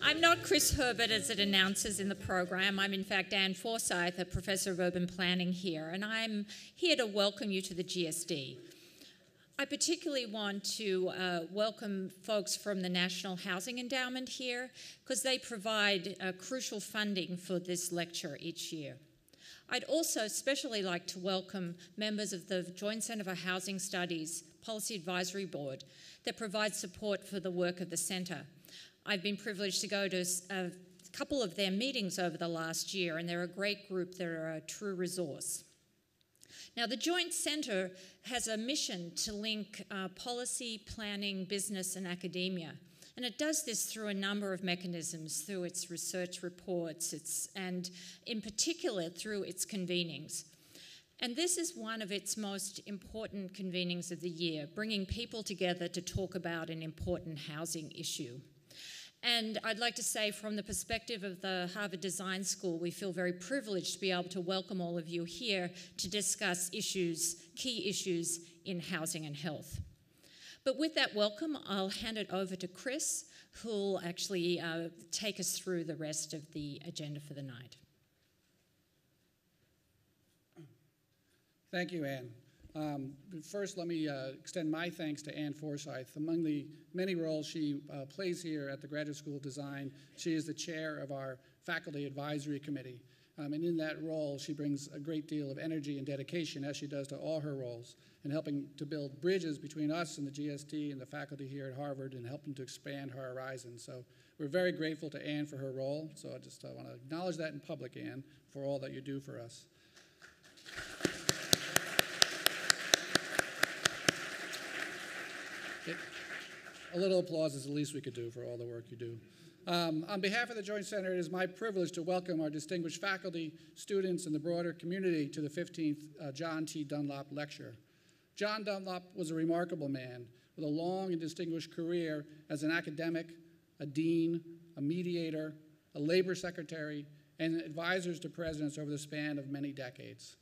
I'm not Chris Herbert as it announces in the program. I'm in fact Anne Forsyth, a Professor of Urban Planning here, and I'm here to welcome you to the GSD. I particularly want to welcome folks from the National Housing Endowment here because they provide crucial funding for this lecture each year. I'd also especially like to welcome members of the Joint Centre for Housing Studies Policy Advisory Board that provides support for the work of the centre. I've been privileged to go to a couple of their meetings over the last year, and they're a great group. They're a true resource. Now, the Joint Centre has a mission to link policy, planning, business, and academia. And it does this through a number of mechanisms, through its research reports, and in particular through its convenings. And this is one of its most important convenings of the year, bringing people together to talk about an important housing issue. And I'd like to say from the perspective of the Harvard Design School, we feel very privileged to be able to welcome all of you here to discuss key issues in housing and health. But with that welcome, I'll hand it over to Chris, who'll actually take us through the rest of the agenda for the night. Thank you, Anne. First, let me extend my thanks to Anne Forsyth. Among the many roles she plays here at the Graduate School of Design, she is the chair of our Faculty Advisory Committee. And in that role, she brings a great deal of energy and dedication, as she does to all her roles, in helping to build bridges between us and the GSD and the faculty here at Harvard and helping to expand her horizons. So we're very grateful to Anne for her role. So I just want to acknowledge that in public, Anne, for all that you do for us. A little applause is the least we could do for all the work you do. On behalf of the Joint Center, it is my privilege to welcome our distinguished faculty, students, and the broader community to the 15th John T. Dunlop Lecture. John Dunlop was a remarkable man with a long and distinguished career as an academic, a dean, a mediator, a labor secretary, and advisors to presidents over the span of many decades.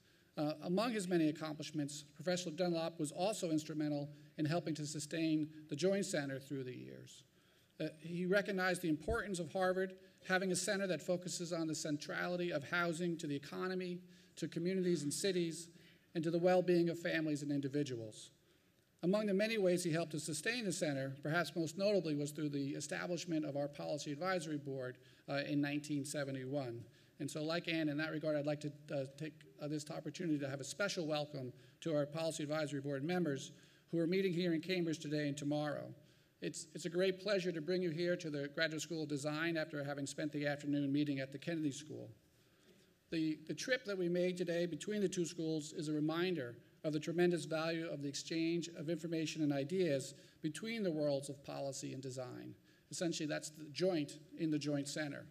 Among his many accomplishments, Professor Dunlop was also instrumental in helping to sustain the Joint Center through the years. He recognized the importance of Harvard having a center that focuses on the centrality of housing to the economy, to communities and cities, and to the well-being of families and individuals. Among the many ways he helped to sustain the center, perhaps most notably was through the establishment of our Policy Advisory Board in 1971. And so like Anne, in that regard, I'd like to take this opportunity to have a special welcome to our Policy Advisory Board members who are meeting here in Cambridge today and tomorrow. It's a great pleasure to bring you here to the Graduate School of Design after having spent the afternoon meeting at the Kennedy School. The trip that we made today between the two schools is a reminder of the tremendous value of the exchange of information and ideas between the worlds of policy and design. Essentially, that's the joint in the Joint Center.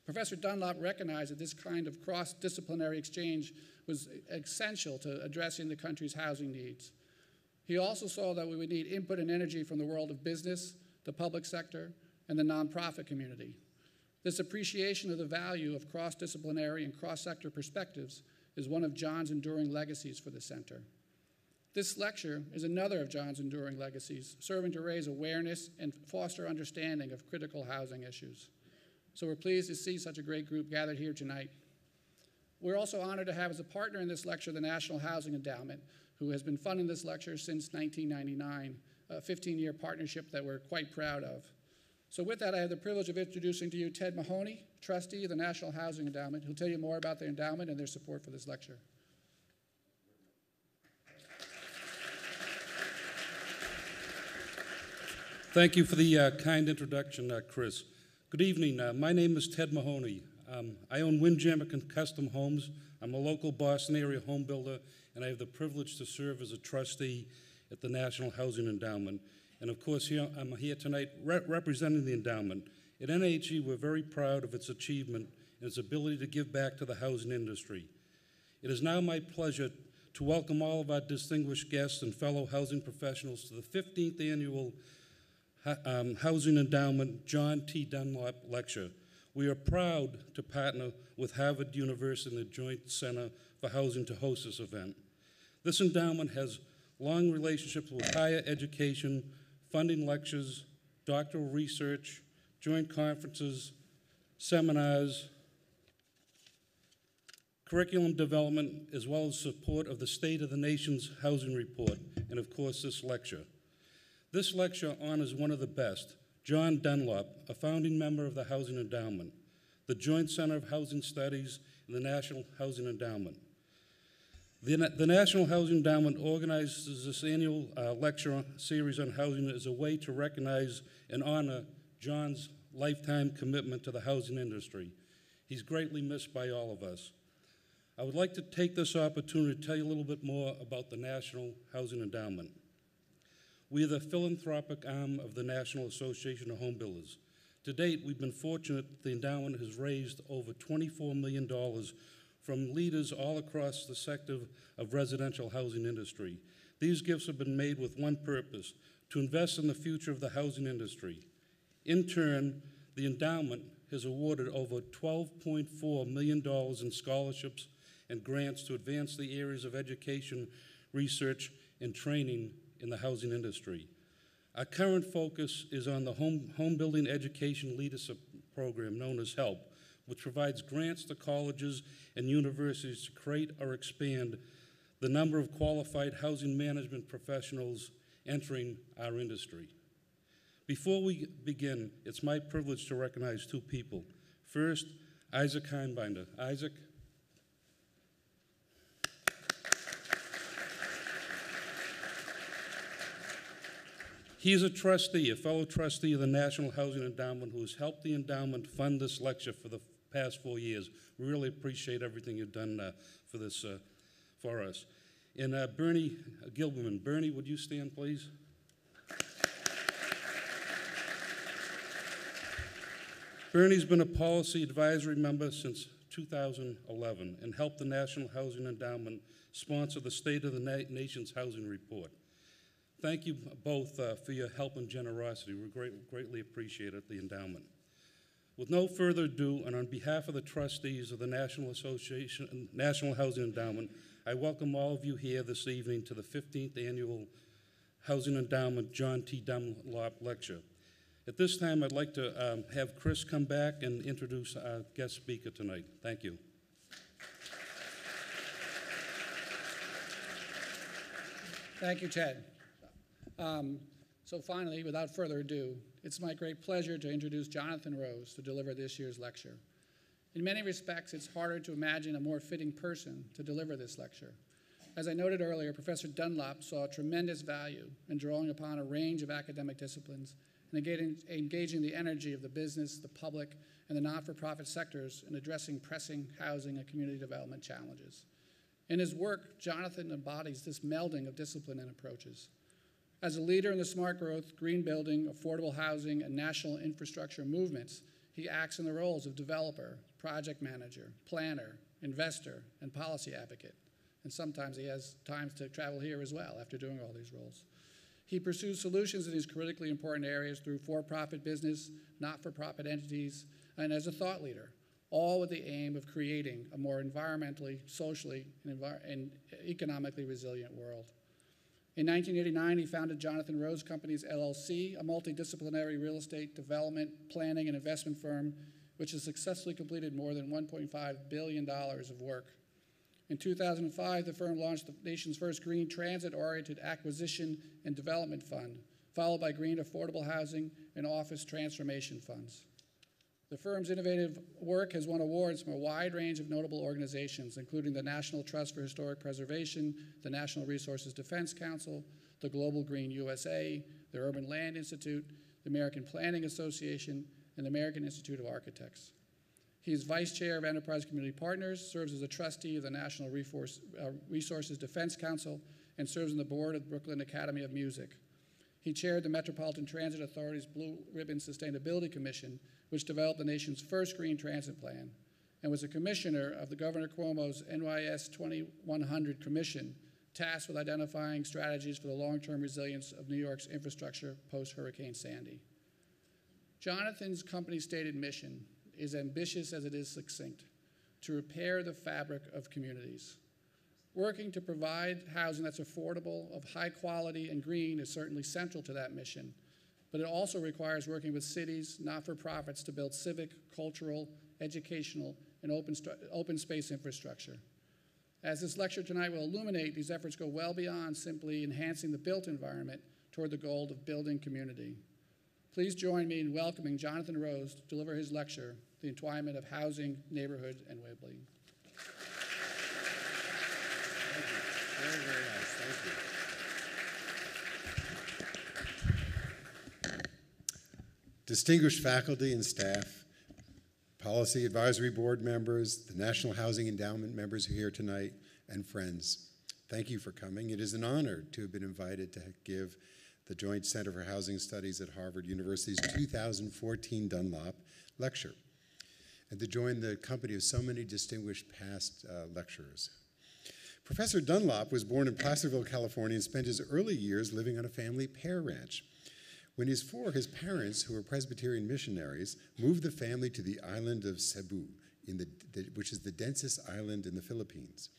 Professor Dunlop recognized that this kind of cross-disciplinary exchange was essential to addressing the country's housing needs. He also saw that we would need input and energy from the world of business, the public sector, and the nonprofit community. This appreciation of the value of cross-disciplinary and cross-sector perspectives is one of John's enduring legacies for the center. This lecture is another of John's enduring legacies, serving to raise awareness and foster understanding of critical housing issues. So we're pleased to see such a great group gathered here tonight. We're also honored to have as a partner in this lecture the National Housing Endowment, who has been funding this lecture since 1999, a 15-year partnership that we're quite proud of. So with that, I have the privilege of introducing to you Ted Mahoney, trustee of the National Housing Endowment, who'll tell you more about the endowment and their support for this lecture. Thank you for the kind introduction, Chris. Good evening. My name is Ted Mahoney. I own Windjammer Custom Homes. I'm a local Boston area home builder, and I have the privilege to serve as a trustee at the National Housing Endowment. And of course, I'm here tonight representing the endowment. At NHE, we're very proud of its achievement and its ability to give back to the housing industry. It is now my pleasure to welcome all of our distinguished guests and fellow housing professionals to the 15th annual Housing Endowment John T. Dunlop Lecture. We are proud to partner with Harvard University and the Joint Center for Housing to host this event. This endowment has long relationships with higher education, funding lectures, doctoral research, joint conferences, seminars, curriculum development, as well as support of the State of the Nation's Housing Report, and of course this lecture. This lecture honors one of the best, John Dunlop, a founding member of the Housing Endowment, the Joint Center of Housing Studies, and the National Housing Endowment. The National Housing Endowment organizes this annual lecture series on housing as a way to recognize and honor John's lifetime commitment to the housing industry. He's greatly missed by all of us. I would like to take this opportunity to tell you a little bit more about the National Housing Endowment. We are the philanthropic arm of the National Association of Home Builders. To date, we've been fortunate that the endowment has raised over $24 million from leaders all across the sector of residential housing industry. These gifts have been made with one purpose, to invest in the future of the housing industry. In turn, the endowment has awarded over $12.4 million in scholarships and grants to advance the areas of education, research, and training in the housing industry. Our current focus is on the Home Building Education Leadership Program, known as HELP, which provides grants to colleges and universities to create or expand the number of qualified housing management professionals entering our industry. Before we begin, it's my privilege to recognize two people. First, Isaac Einbinder. Isaac. He is a trustee, a fellow trustee of the National Housing Endowment, who has helped the endowment fund this lecture for the past 4 years. We really appreciate everything you've done for this, for us. And Bernie Gilberman. Bernie, would you stand, please? Bernie's been a policy advisory member since 2011 and helped the National Housing Endowment sponsor the State of the Nation's Housing Report. Thank you both for your help and generosity. We greatly appreciate it, the endowment. With no further ado, and on behalf of the trustees of the National Housing Endowment, I welcome all of you here this evening to the 15th Annual Housing Endowment John T. Dunlop Lecture. At this time, I'd like to have Chris come back and introduce our guest speaker tonight. Thank you. Thank you, Ted. So finally, without further ado, it's my great pleasure to introduce Jonathan Rose to deliver this year's lecture. In many respects, it's harder to imagine a more fitting person to deliver this lecture. As I noted earlier, Professor Dunlop saw tremendous value in drawing upon a range of academic disciplines and engaging the energy of the business, the public, and the not-for-profit sectors in addressing pressing housing and community development challenges. In his work, Jonathan embodies this melding of discipline and approaches. As a leader in the smart growth, green building, affordable housing, and national infrastructure movements, he acts in the roles of developer, project manager, planner, investor, and policy advocate. And sometimes he has times to travel here as well after doing all these roles. He pursues solutions in these critically important areas through for-profit business, not-for-profit entities, and as a thought leader, all with the aim of creating a more environmentally, socially, and economically resilient world. In 1989, he founded Jonathan Rose Companies, LLC, a multidisciplinary real estate development, planning, and investment firm, which has successfully completed more than $1.5 billion of work. In 2005, the firm launched the nation's first green transit-oriented acquisition and development fund, followed by green affordable housing and office transformation funds. The firm's innovative work has won awards from a wide range of notable organizations, including the National Trust for Historic Preservation, the National Resources Defense Council, the Global Green USA, the Urban Land Institute, the American Planning Association, and the American Institute of Architects. He is Vice Chair of Enterprise Community Partners, serves as a trustee of the National Resources Defense Council, and serves on the board of the Brooklyn Academy of Music. He chaired the Metropolitan Transit Authority's Blue Ribbon Sustainability Commission, which developed the nation's first green transit plan, and was a commissioner of the Governor Cuomo's NYS 2100 Commission, tasked with identifying strategies for the long-term resilience of New York's infrastructure post-Hurricane Sandy. Jonathan's company's stated mission is ambitious as it is succinct: to repair the fabric of communities. Working to provide housing that's affordable, of high quality, and green is certainly central to that mission. but it also requires working with cities, not-for-profits to build civic, cultural, educational, and open space infrastructure. As this lecture tonight will illuminate, these efforts go well beyond simply enhancing the built environment toward the goal of building community. Please join me in welcoming Jonathan Rose to deliver his lecture, The Entwinement of Housing, Neighborhoods, and Weebly. Thank you. Very, very nice. Thank you. Distinguished faculty and staff, Policy Advisory Board members, the National Housing Endowment members who are here tonight, and friends, thank you for coming. It is an honor to have been invited to give the Joint Center for Housing Studies at Harvard University's 2014 Dunlop lecture, and to join the company of so many distinguished past lecturers. Professor Dunlop was born in Placerville, California, and spent his early years living on a family pear ranch. When he was 4, his parents, who were Presbyterian missionaries, moved the family to the island of Cebu, which is the densest island in the Philippines.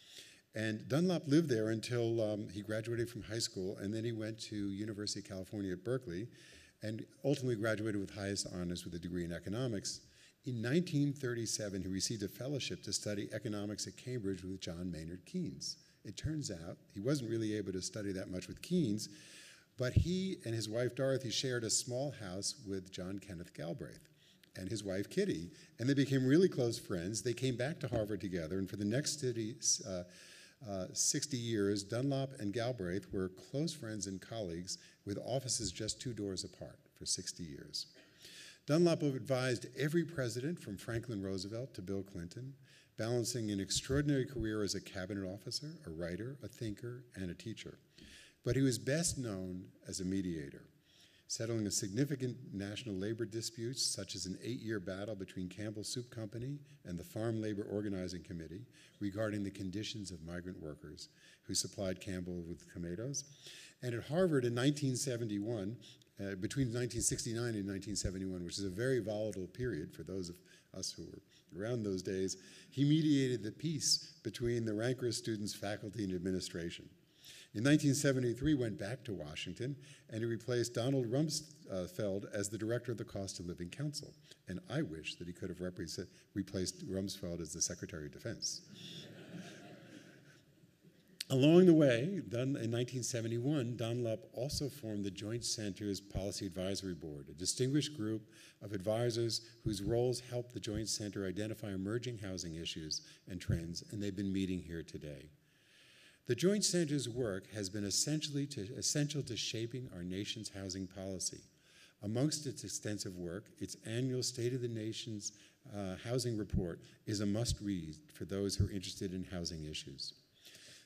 And Dunlop lived there until he graduated from high school, and then he went to University of California at Berkeley, and ultimately graduated with highest honors with a degree in economics. In 1937, he received a fellowship to study economics at Cambridge with John Maynard Keynes. It turns out he wasn't really able to study that much with Keynes, but he and his wife Dorothy shared a small house with John Kenneth Galbraith and his wife Kitty, and they became really close friends. They came back to Harvard together, and for the next 60 years, Dunlop and Galbraith were close friends and colleagues with offices just 2 doors apart for 60 years. Dunlop advised every president from Franklin Roosevelt to Bill Clinton, balancing an extraordinary career as a cabinet officer, a writer, a thinker, and a teacher. But he was best known as a mediator, settling a significant national labor disputes, such as an 8-year battle between Campbell Soup Company and the Farm Labor Organizing Committee regarding the conditions of migrant workers who supplied Campbell with tomatoes. And at Harvard in 1971, between 1969 and 1971, which is a very volatile period for those of us who were around those days, he mediated the peace between the rancorous students, faculty, and administration. In 1973, went back to Washington, and he replaced Donald Rumsfeld as the director of the Cost of Living Council. And I wish that he could have replaced Rumsfeld as the Secretary of Defense. Along the way, in 1971, Dunlop also formed the Joint Center's Policy Advisory Board, a distinguished group of advisors whose roles help the Joint Center identify emerging housing issues and trends, and they've been meeting here today. The Joint Center's work has been essential to shaping our nation's housing policy. Amongst its extensive work, its annual State of the Nation's Housing Report is a must-read for those who are interested in housing issues.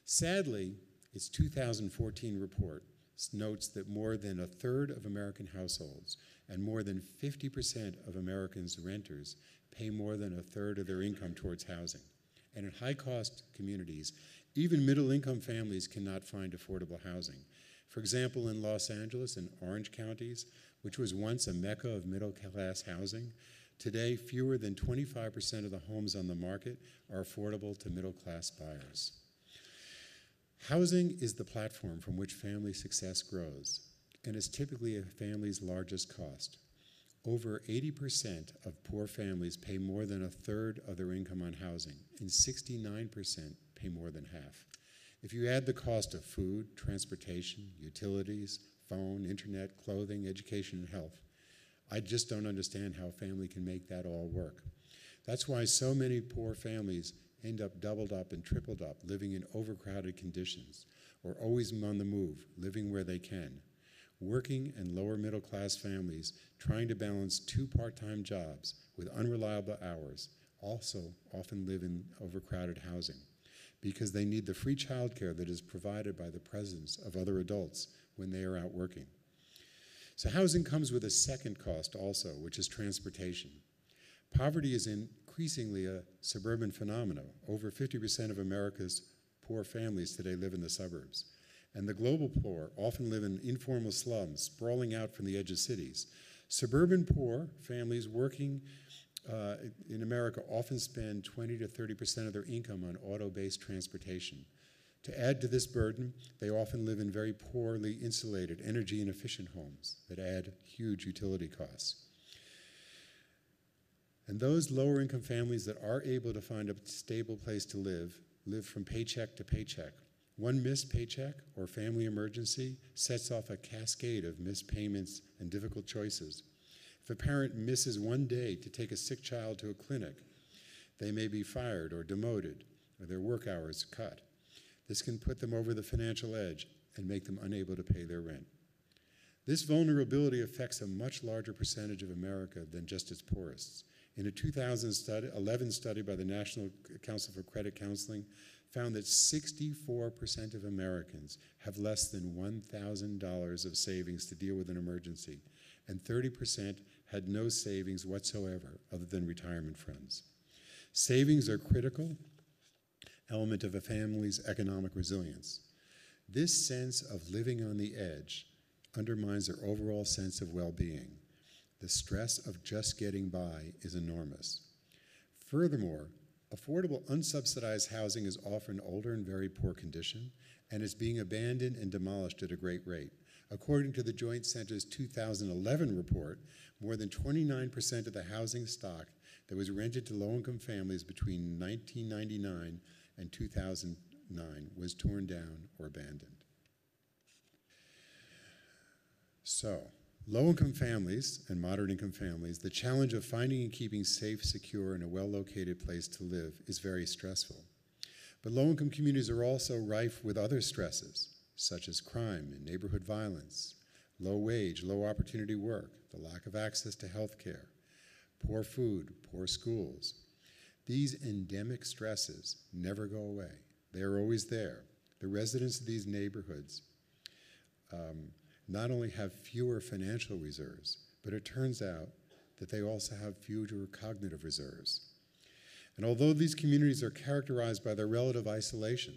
Sadly, its 2014 report notes that more than 1/3 of American households and more than 50% of Americans' renters pay more than 1/3 of their income towards housing. And in high-cost communities, even middle-income families cannot find affordable housing. For example, in Los Angeles and Orange counties, which was once a mecca of middle-class housing, today fewer than 25% of the homes on the market are affordable to middle-class buyers. Housing is the platform from which family success grows, and is typically a family's largest cost. Over 80% of poor families pay more than 1/3 of their income on housing, and 69% pay more than half. If you add the cost of food, transportation, utilities, phone, internet, clothing, education, and health, I just don't understand how a family can make that all work. That's why so many poor families end up doubled up and tripled up, living in overcrowded conditions, or always on the move, living where they can. Working and lower middle class families trying to balance 2 part-time jobs with unreliable hours also often live in overcrowded housing because they need the free childcare that is provided by the presence of other adults when they are out working. So housing comes with a second cost also, which is transportation. Poverty is increasingly a suburban phenomenon. Over 50% of America's poor families today live in the suburbs. And the global poor often live in informal slums, sprawling out from the edge of cities. Suburban poor families working in America often spend 20 to 30% of their income on auto-based transportation. To add to this burden, they often live in very poorly insulated, energy inefficient homes that add huge utility costs. And those lower income families that are able to find a stable place to live from paycheck to paycheck. One missed paycheck or family emergency sets off a cascade of missed payments and difficult choices. If a parent misses one day to take a sick child to a clinic, they may be fired or demoted or their work hours cut. This can put them over the financial edge and make them unable to pay their rent. This vulnerability affects a much larger percentage of America than just its poorest. In a 2011 study by the National Council for Credit Counseling, found that 64% of Americans have less than $1,000 of savings to deal with an emergency, and 30% had no savings whatsoever other than retirement funds. Savings are a critical element of a family's economic resilience. This sense of living on the edge undermines their overall sense of well-being. The stress of just getting by is enormous. Furthermore, affordable unsubsidized housing is often older and very poor condition and is being abandoned and demolished at a great rate. According to the Joint Center's 2011 report, more than 29% of the housing stock that was rented to low-income families between 1999 and 2009 was torn down or abandoned. So, low-income families and moderate-income families, the challenge of finding and keeping safe, secure, and a well-located place to live is very stressful. But low-income communities are also rife with other stresses, such as crime and neighborhood violence, low wage, low opportunity work, the lack of access to health care, poor food, poor schools. These endemic stresses never go away. They are always there. The residents of these neighborhoods not only have fewer financial reserves, but it turns out that they also have fewer cognitive reserves. And although these communities are characterized by their relative isolation,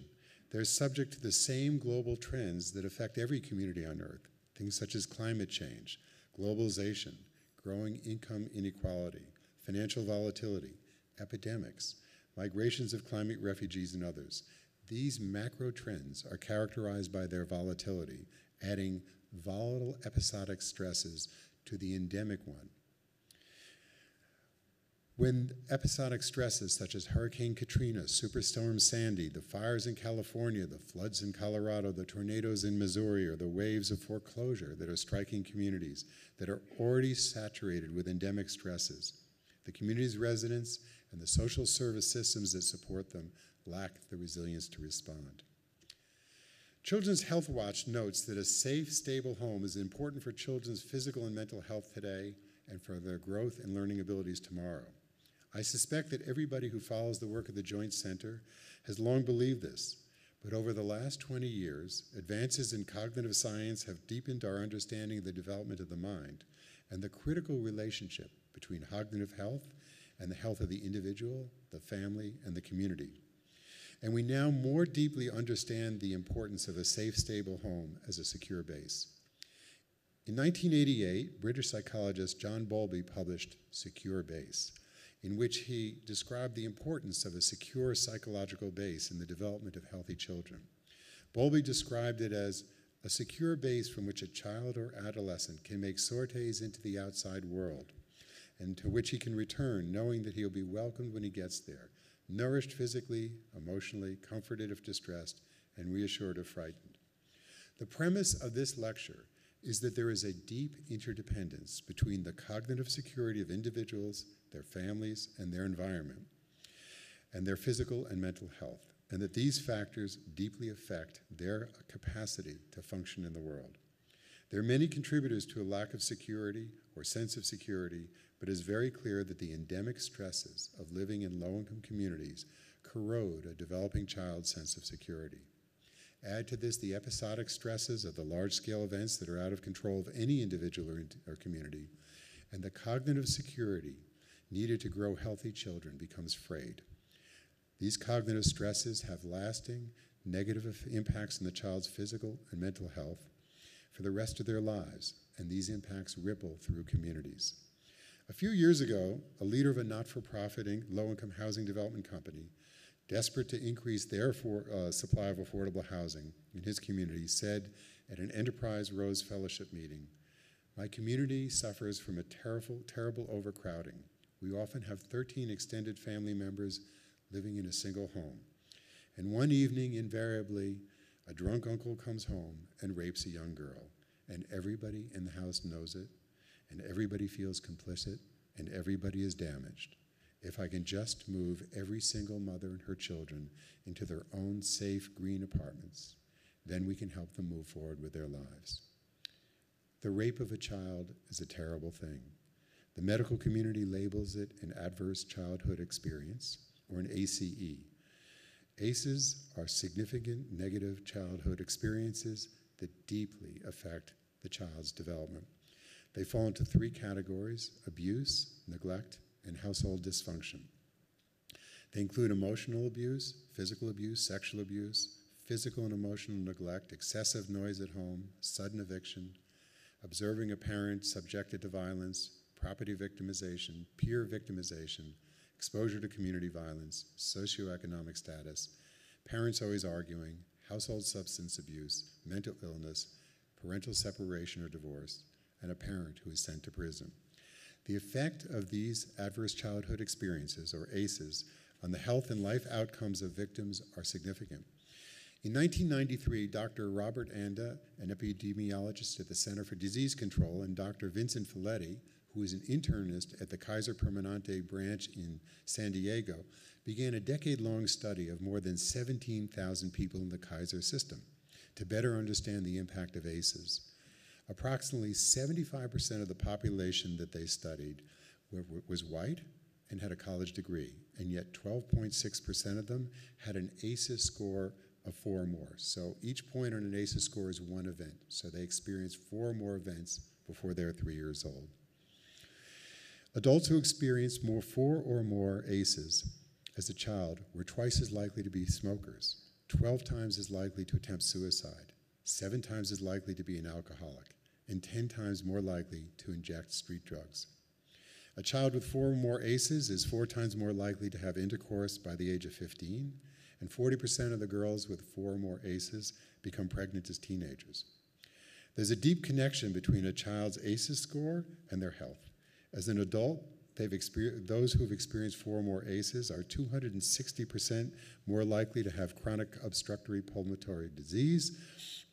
they're subject to the same global trends that affect every community on Earth, things such as climate change, globalization, growing income inequality, financial volatility, epidemics, migrations of climate refugees, and others. These macro trends are characterized by their volatility, adding volatile episodic stresses to the endemic one. When episodic stresses such as Hurricane Katrina, Superstorm Sandy, the fires in California, the floods in Colorado, the tornadoes in Missouri, or the waves of foreclosure that are striking communities that are already saturated with endemic stresses, the community's residents and the social service systems that support them lack the resilience to respond. Children's Health Watch notes that a safe, stable home is important for children's physical and mental health today and for their growth and learning abilities tomorrow. I suspect that everybody who follows the work of the Joint Center has long believed this, but over the last 20 years, advances in cognitive science have deepened our understanding of the development of the mind and the critical relationship between cognitive health and the health of the individual, the family, and the community. And we now more deeply understand the importance of a safe, stable home as a secure base. In 1988, British psychologist John Bowlby published Secure Base, in which he described the importance of a secure psychological base in the development of healthy children. Bowlby described it as a secure base from which a child or adolescent can make sorties into the outside world, and to which he can return knowing that he'll be welcomed when he gets there, nourished physically, emotionally, comforted if distressed, and reassured if frightened. The premise of this lecture is that there is a deep interdependence between the cognitive security of individuals, their families, and their environment, and their physical and mental health, and that these factors deeply affect their capacity to function in the world. There are many contributors to a lack of security or sense of security, but it is very clear that the endemic stresses of living in low-income communities corrode a developing child's sense of security. Add to this the episodic stresses of the large-scale events that are out of control of any individual or community, and the cognitive security needed to grow healthy children becomes frayed. These cognitive stresses have lasting negative impacts on the child's physical and mental health for the rest of their lives, and these impacts ripple through communities. A few years ago, a leader of a not-for-profit low-income housing development company desperate to increase their supply of affordable housing in his community, said at an Enterprise Rose Fellowship meeting, "My community suffers from a terrible overcrowding. We often have 13 extended family members living in a single home. And one evening, invariably, a drunk uncle comes home and rapes a young girl, and everybody in the house knows it, and everybody feels complicit, and everybody is damaged. If I can just move every single mother and her children into their own safe, green apartments, then we can help them move forward with their lives." The rape of a child is a terrible thing. The medical community labels it an adverse childhood experience, or an ACE. ACEs are significant negative childhood experiences that deeply affect the child's development. They fall into 3 categories: abuse, neglect, and household dysfunction. They include emotional abuse, physical abuse, sexual abuse, physical and emotional neglect, excessive noise at home, sudden eviction, observing a parent subjected to violence, property victimization, peer victimization, exposure to community violence, socioeconomic status, parents always arguing, household substance abuse, mental illness, parental separation or divorce, and a parent who is sent to prison. The effect of these adverse childhood experiences, or ACEs, on the health and life outcomes of victims are significant. In 1993, Dr. Robert Anda, an epidemiologist at the Center for Disease Control, and Dr. Vincent Folletti, who is an internist at the Kaiser Permanente branch in San Diego, began a decade-long study of more than 17,000 people in the Kaiser system to better understand the impact of ACEs. Approximately 75% of the population that they studied was white and had a college degree, and yet 12.6% of them had an ACEs score of 4 or more. So each point on an ACEs score is 1 event. So they experienced 4 or more events before they're 3 years old. Adults who experienced 4 or more ACEs as a child were twice as likely to be smokers, 12 times as likely to attempt suicide, 7 times as likely to be an alcoholic, and 10 times more likely to inject street drugs. A child with 4 or more ACEs is 4 times more likely to have intercourse by the age of 15, and 40% of the girls with 4 or more ACEs become pregnant as teenagers. There's a deep connection between a child's ACEs score and their health. As an adult, those who have experienced 4 or more ACEs are 260% more likely to have chronic obstructive pulmonary disease,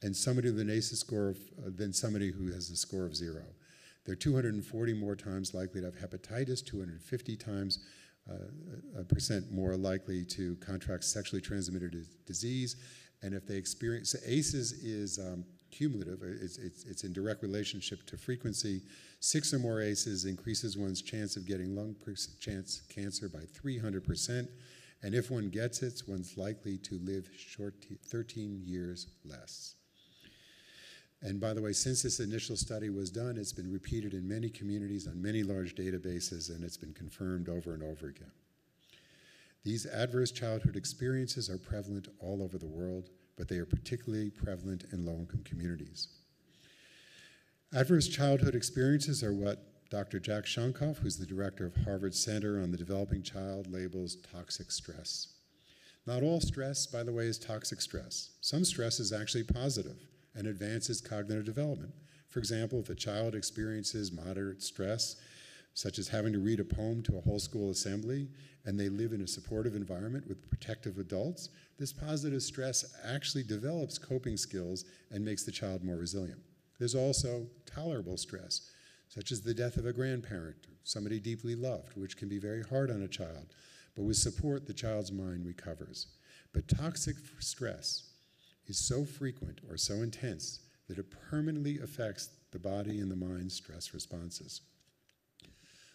and somebody with an ACEs score than somebody who has a score of 0. They're 240 more times likely to have hepatitis, 250 times percent more likely to contract sexually transmitted disease, and if they experience, so ACEs is cumulative, it's in direct relationship to frequency. 6 or more ACEs increases one's chance of getting lung cancer by 300%, and if one gets it, one's likely to live 13 years less. And by the way, since this initial study was done, it's been repeated in many communities on many large databases, and it's been confirmed over and over again. These adverse childhood experiences are prevalent all over the world, but they are particularly prevalent in low-income communities. Adverse childhood experiences are what Dr. Jack Shonkoff, who's the director of Harvard Center on the Developing Child, labels toxic stress. Not all stress, by the way, is toxic stress. Some stress is actually positive and advances cognitive development. For example, if a child experiences moderate stress, such as having to read a poem to a whole school assembly, and they live in a supportive environment with protective adults, this positive stress actually develops coping skills and makes the child more resilient. There's also tolerable stress, such as the death of a grandparent, or somebody deeply loved, which can be very hard on a child, but with support, the child's mind recovers. But toxic stress is so frequent or so intense that it permanently affects the body and the mind's stress responses.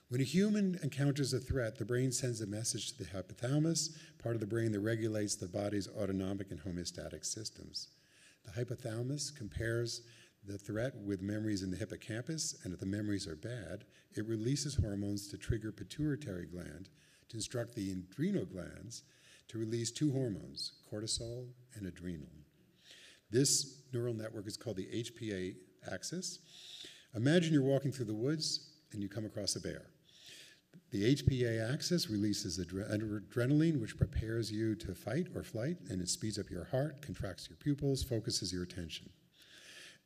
When a human encounters a threat, the brain sends a message to the hypothalamus, part of the brain that regulates the body's autonomic and homeostatic systems. The hypothalamus compares the threat with memories in the hippocampus, and if the memories are bad, it releases hormones to trigger pituitary gland to instruct the adrenal glands to release 2 hormones, cortisol and adrenal. This neural network is called the Hpa Axis. Imagine you're walking through the woods and you come across a bear. The Hpa Axis releases adrenaline, which prepares you to fight or flight, and it speeds up your heart, contracts your pupils, focuses your attention.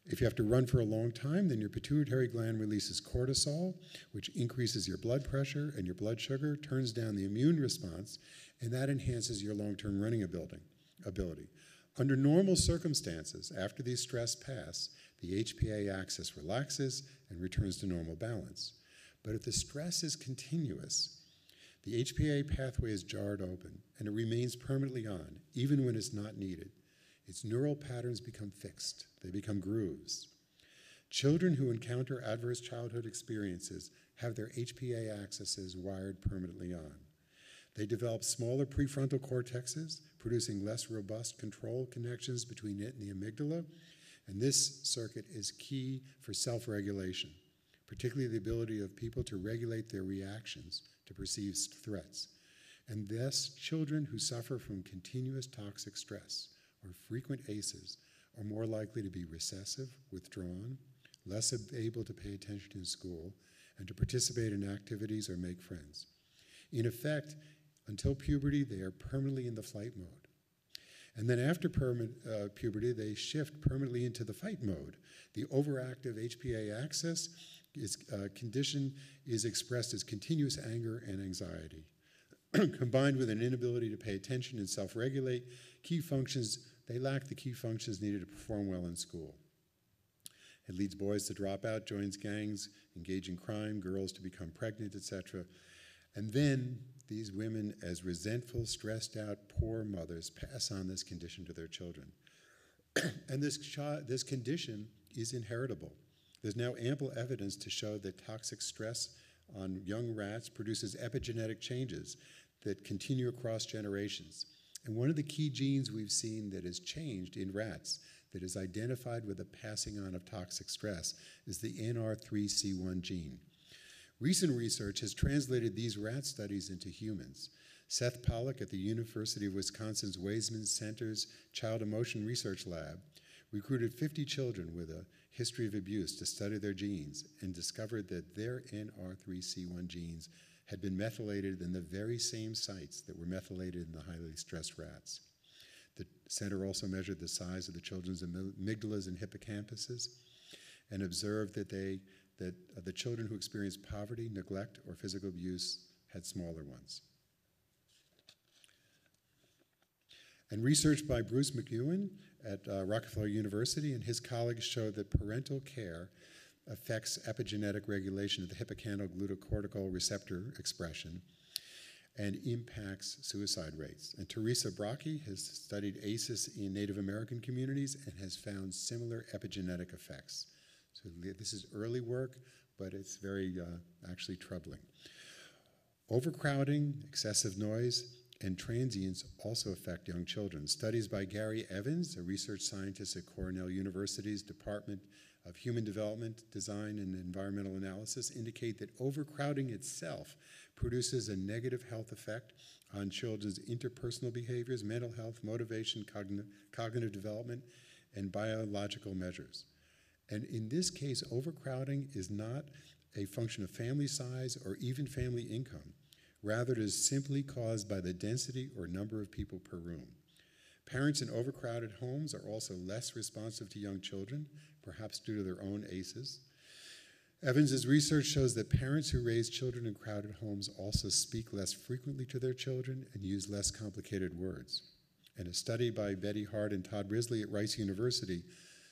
If you have to run for a long time, then your pituitary gland releases cortisol, which increases your blood pressure and your blood sugar, turns down the immune response, and that enhances your long-term running ability. Under normal circumstances, after these stress pass, the Hpa Axis relaxes and returns to normal balance. But if the stress is continuous, the HPA pathway is jarred open, and it remains permanently on, even when it's not needed. Its neural patterns become fixed. They become grooves. Children who encounter adverse childhood experiences have their HPA axes wired permanently on. They develop smaller prefrontal cortexes, producing less robust control connections between it and the amygdala, and this circuit is key for self-regulation, particularly the ability of people to regulate their reactions to perceived threats. And thus, children who suffer from continuous toxic stress or frequent ACEs are more likely to be recessive, withdrawn, less able to pay attention in school, and to participate in activities or make friends. In effect, until puberty, they are permanently in the flight mode. And then after puberty, they shift permanently into the fight mode. The overactive HPA axis condition is expressed as continuous anger and anxiety. Combined with an inability to pay attention and self-regulate, they lack the key functions needed to perform well in school. It leads boys to drop out, joins gangs, engage in crime, girls to become pregnant, etc. And then these women, as resentful, stressed out, poor mothers, pass on this condition to their children. And this condition is inheritable. There's now ample evidence to show that toxic stress on young rats produces epigenetic changes that continue across generations. And one of the key genes we've seen that has changed in rats that is identified with the passing on of toxic stress is the NR3C1 gene. Recent research has translated these rat studies into humans. Seth Pollack at the University of Wisconsin's Weizmann Center's Child Emotion Research Lab recruited 50 children with a history of abuse to study their genes and discovered that their NR3C1 genes had been methylated in the very same sites that were methylated in the highly stressed rats. The center also measured the size of the children's amygdalas and hippocampuses and observed that the children who experienced poverty, neglect, or physical abuse had smaller ones. And research by Bruce McEwen at Rockefeller University and his colleagues showed that parental care affects epigenetic regulation of the hippocampal-glucocortical receptor expression and impacts suicide rates. And Teresa Brocchi has studied ACEs in Native American communities and has found similar epigenetic effects. So this is early work, but it's very actually troubling. Overcrowding, excessive noise, and transients also affect young children. Studies by Gary Evans, a research scientist at Cornell University's Department of Human Development, Design, and Environmental Analysis, indicate that overcrowding itself produces a negative health effect on children's interpersonal behaviors, mental health, motivation, cognitive development, and biological measures. And in this case, overcrowding is not a function of family size or even family income. Rather, it is simply caused by the density or number of people per room. Parents in overcrowded homes are also less responsive to young children, perhaps due to their own ACEs. Evans's research shows that parents who raise children in crowded homes also speak less frequently to their children and use less complicated words. And a study by Betty Hart and Todd Risley at Rice University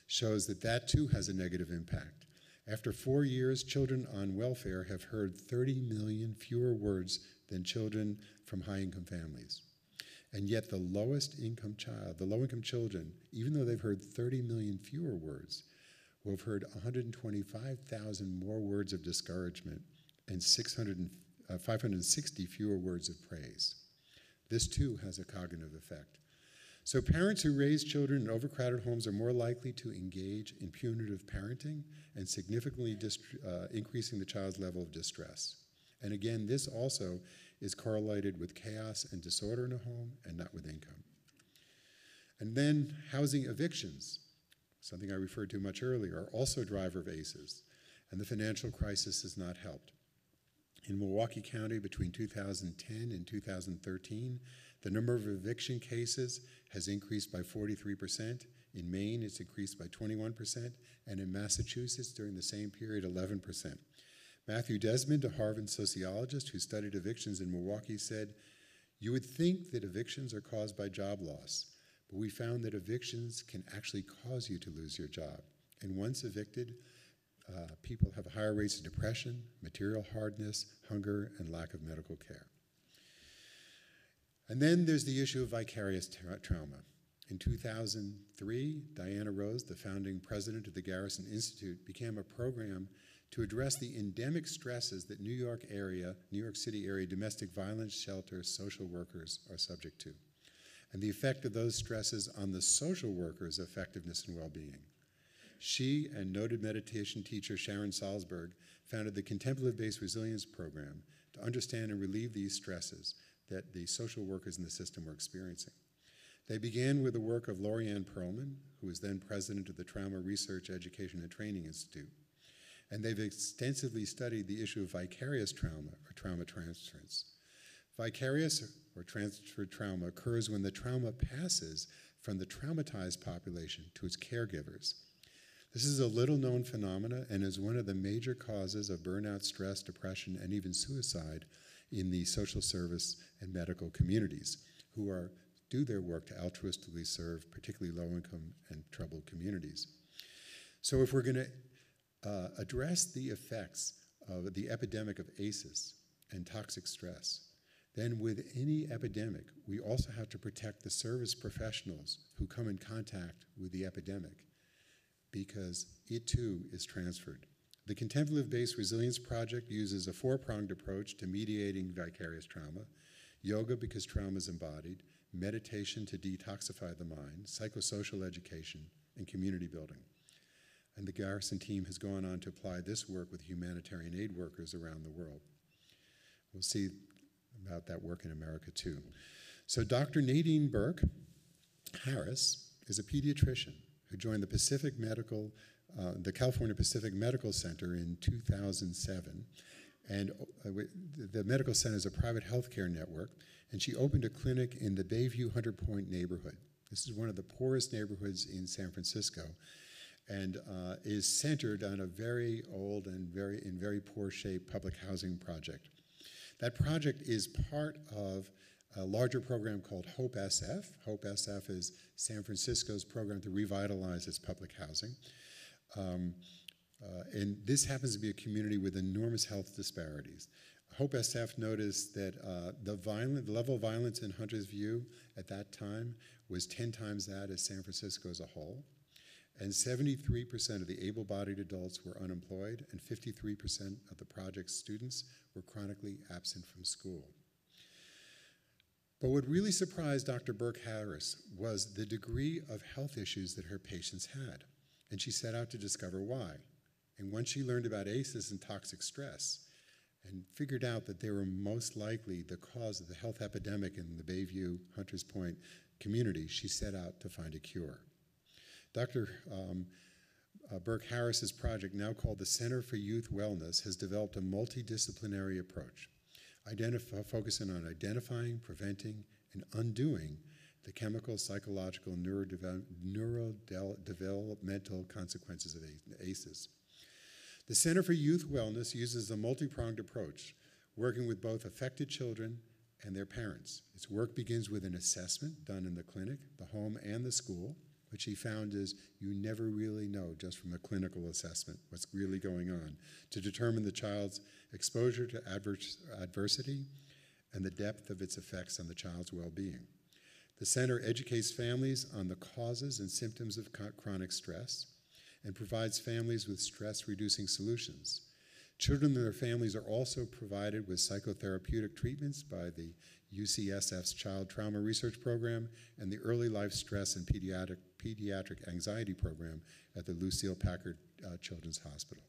shows that that too has a negative impact. After 4 years, children on welfare have heard 30 million fewer words than children from high-income families. And yet the low-income children, even though they've heard 30 million fewer words, will have heard 125,000 more words of discouragement and 560 fewer words of praise. This too has a cognitive effect. So parents who raise children in overcrowded homes are more likely to engage in punitive parenting and significantly increasing the child's level of distress. And again, this also is correlated with chaos and disorder in a home and not with income. And then housing evictions, something I referred to much earlier, are also a driver of ACEs, and the financial crisis has not helped. In Milwaukee County between 2010 and 2013, the number of eviction cases has increased by 43%. In Maine, it's increased by 21%, and in Massachusetts, during the same period, 11%. Matthew Desmond, a Harvard sociologist who studied evictions in Milwaukee, said, "You would think that evictions are caused by job loss, but we found that evictions can actually cause you to lose your job. And once evicted, people have higher rates of depression, material hardness, hunger, and lack of medical care." And then there's the issue of vicarious trauma. In 2003, Diana Rose, the founding president of the Garrison Institute, began a program to address the endemic stresses that New York City area domestic violence shelter social workers are subject to, and the effect of those stresses on the social workers' effectiveness and well-being. She and noted meditation teacher Sharon Salzberg founded the Contemplative-Based Resilience Program to understand and relieve these stresses that the social workers in the system were experiencing. They began with the work of Lorianne Perlman, who was then president of the Trauma Research, Education, and Training Institute. And they've extensively studied the issue of vicarious trauma or trauma transference. Vicarious or transferred trauma occurs when the trauma passes from the traumatized population to its caregivers. This is a little-known phenomena and is one of the major causes of burnout, stress, depression, and even suicide in the social service and medical communities who do their work to altruistically serve particularly low-income and troubled communities. So if we're going to address the effects of the epidemic of ACEs and toxic stress, then with any epidemic, we also have to protect the service professionals who come in contact with the epidemic, because it too is transferred. The Contemplative-Based Resilience Project uses a four-pronged approach to mediating vicarious trauma: yoga because trauma is embodied, meditation to detoxify the mind, psychosocial education, and community building. And the Garrison team has gone on to apply this work with humanitarian aid workers around the world. We'll see about that work in America too. So Dr. Nadine Burke Harris is a pediatrician who joined the California Pacific Medical Center in 2007. And the medical center is a private healthcare network, and she opened a clinic in the Bayview Hunter Point neighborhood. This is one of the poorest neighborhoods in San Francisco, and is centered on a very old and in very poor shape public housing project. That project is part of a larger program called Hope SF. Hope SF is San Francisco's program to revitalize its public housing. And this happens to be a community with enormous health disparities. Hope SF noticed that the level of violence in Hunter's View at that time was 10 times that as San Francisco as a whole. And 73% of the able-bodied adults were unemployed, and 53% of the project's students were chronically absent from school. But what really surprised Dr. Burke Harris was the degree of health issues that her patients had, and she set out to discover why. And once she learned about ACEs and toxic stress, and figured out that they were most likely the cause of the health epidemic in the Bayview Hunters Point community, she set out to find a cure. Dr. Burke Harris's project, now called the Center for Youth Wellness, has developed a multidisciplinary approach, focusing on identifying, preventing, and undoing the chemical, psychological, neurodevelopmental consequences of ACEs. The Center for Youth Wellness uses a multi-pronged approach, working with both affected children and their parents. Its work begins with an assessment done in the clinic, the home, and the school. What she found is you never really know just from a clinical assessment what's really going on to determine the child's exposure to adversity and the depth of its effects on the child's well-being. The center educates families on the causes and symptoms of chronic stress and provides families with stress-reducing solutions. Children and their families are also provided with psychotherapeutic treatments by the UCSF's Child Trauma Research Program and the Early Life Stress and Pediatric Anxiety Program at the Lucille Packard Children's Hospital.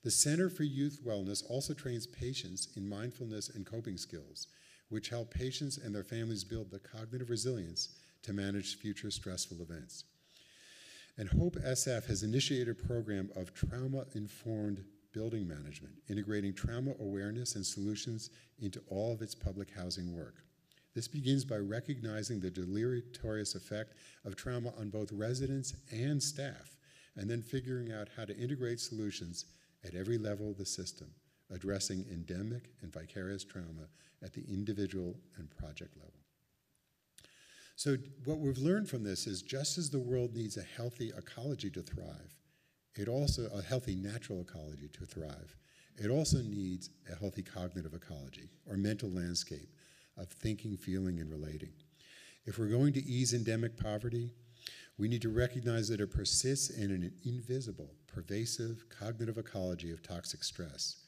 The Center for Youth Wellness also trains patients in mindfulness and coping skills, which help patients and their families build the cognitive resilience to manage future stressful events. And Hope SF has initiated a program of trauma-informed building management, integrating trauma awareness and solutions into all of its public housing work. This begins by recognizing the deleterious effect of trauma on both residents and staff, and then figuring out how to integrate solutions at every level of the system, addressing endemic and vicarious trauma at the individual and project level. So what we've learned from this is just as the world needs a healthy ecology to thrive, a healthy natural ecology to thrive, it also needs a healthy cognitive ecology, or mental landscape of thinking, feeling, and relating. If we're going to ease endemic poverty, we need to recognize that it persists in an invisible, pervasive cognitive ecology of toxic stress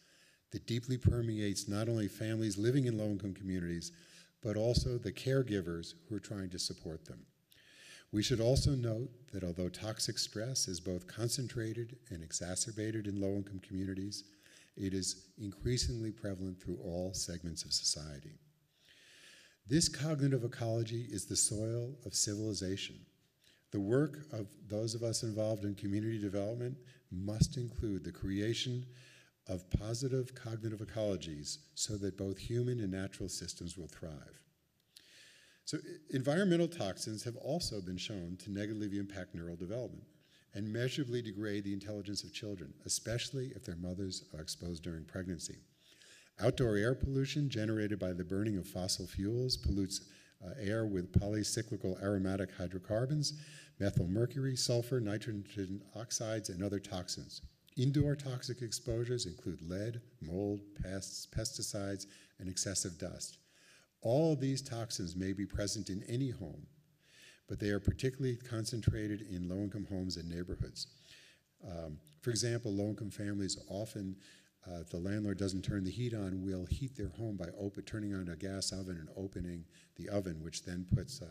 that deeply permeates not only families living in low-income communities, but also the caregivers who are trying to support them. We should also note that although toxic stress is both concentrated and exacerbated in low-income communities, it is increasingly prevalent through all segments of society. This cognitive ecology is the soil of civilization. The work of those of us involved in community development must include the creation of positive cognitive ecologies so that both human and natural systems will thrive. So environmental toxins have also been shown to negatively impact neural development and measurably degrade the intelligence of children, especially if their mothers are exposed during pregnancy. Outdoor air pollution generated by the burning of fossil fuels pollutes air with polycyclical aromatic hydrocarbons, methylmercury, sulfur, nitrogen oxides, and other toxins. Indoor toxic exposures include lead, mold, pests, pesticides, and excessive dust. All of these toxins may be present in any home, but they are particularly concentrated in low-income homes and neighborhoods. For example, low-income families often, if the landlord doesn't turn the heat on, will heat their home by turning on a gas oven and opening the oven, which then puts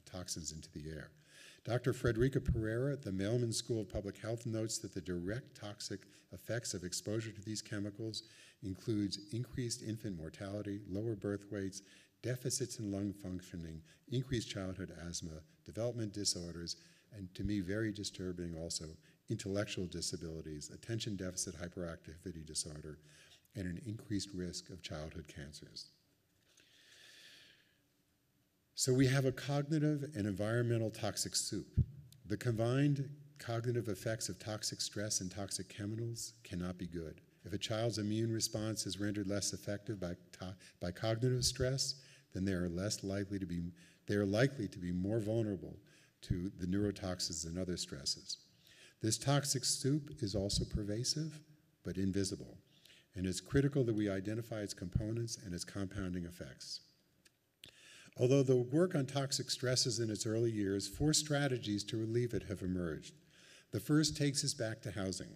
toxins into the air. Dr. Frederica Pereira at the Mailman School of Public Health notes that the direct toxic effects of exposure to these chemicals includes increased infant mortality, lower birth weights, deficits in lung functioning, increased childhood asthma, development disorders, and to me very disturbing also, intellectual disabilities, attention deficit hyperactivity disorder, and an increased risk of childhood cancers. So we have a cognitive and environmental toxic soup. The combined cognitive effects of toxic stress and toxic chemicals cannot be good. If a child's immune response is rendered less effective by cognitive stress, then they are likely to be more vulnerable to the neurotoxins and other stresses. This toxic soup is also pervasive but invisible, and it's critical that we identify its components and its compounding effects. Although the work on toxic stress is in its early years, 4 strategies to relieve it have emerged. The first takes us back to housing,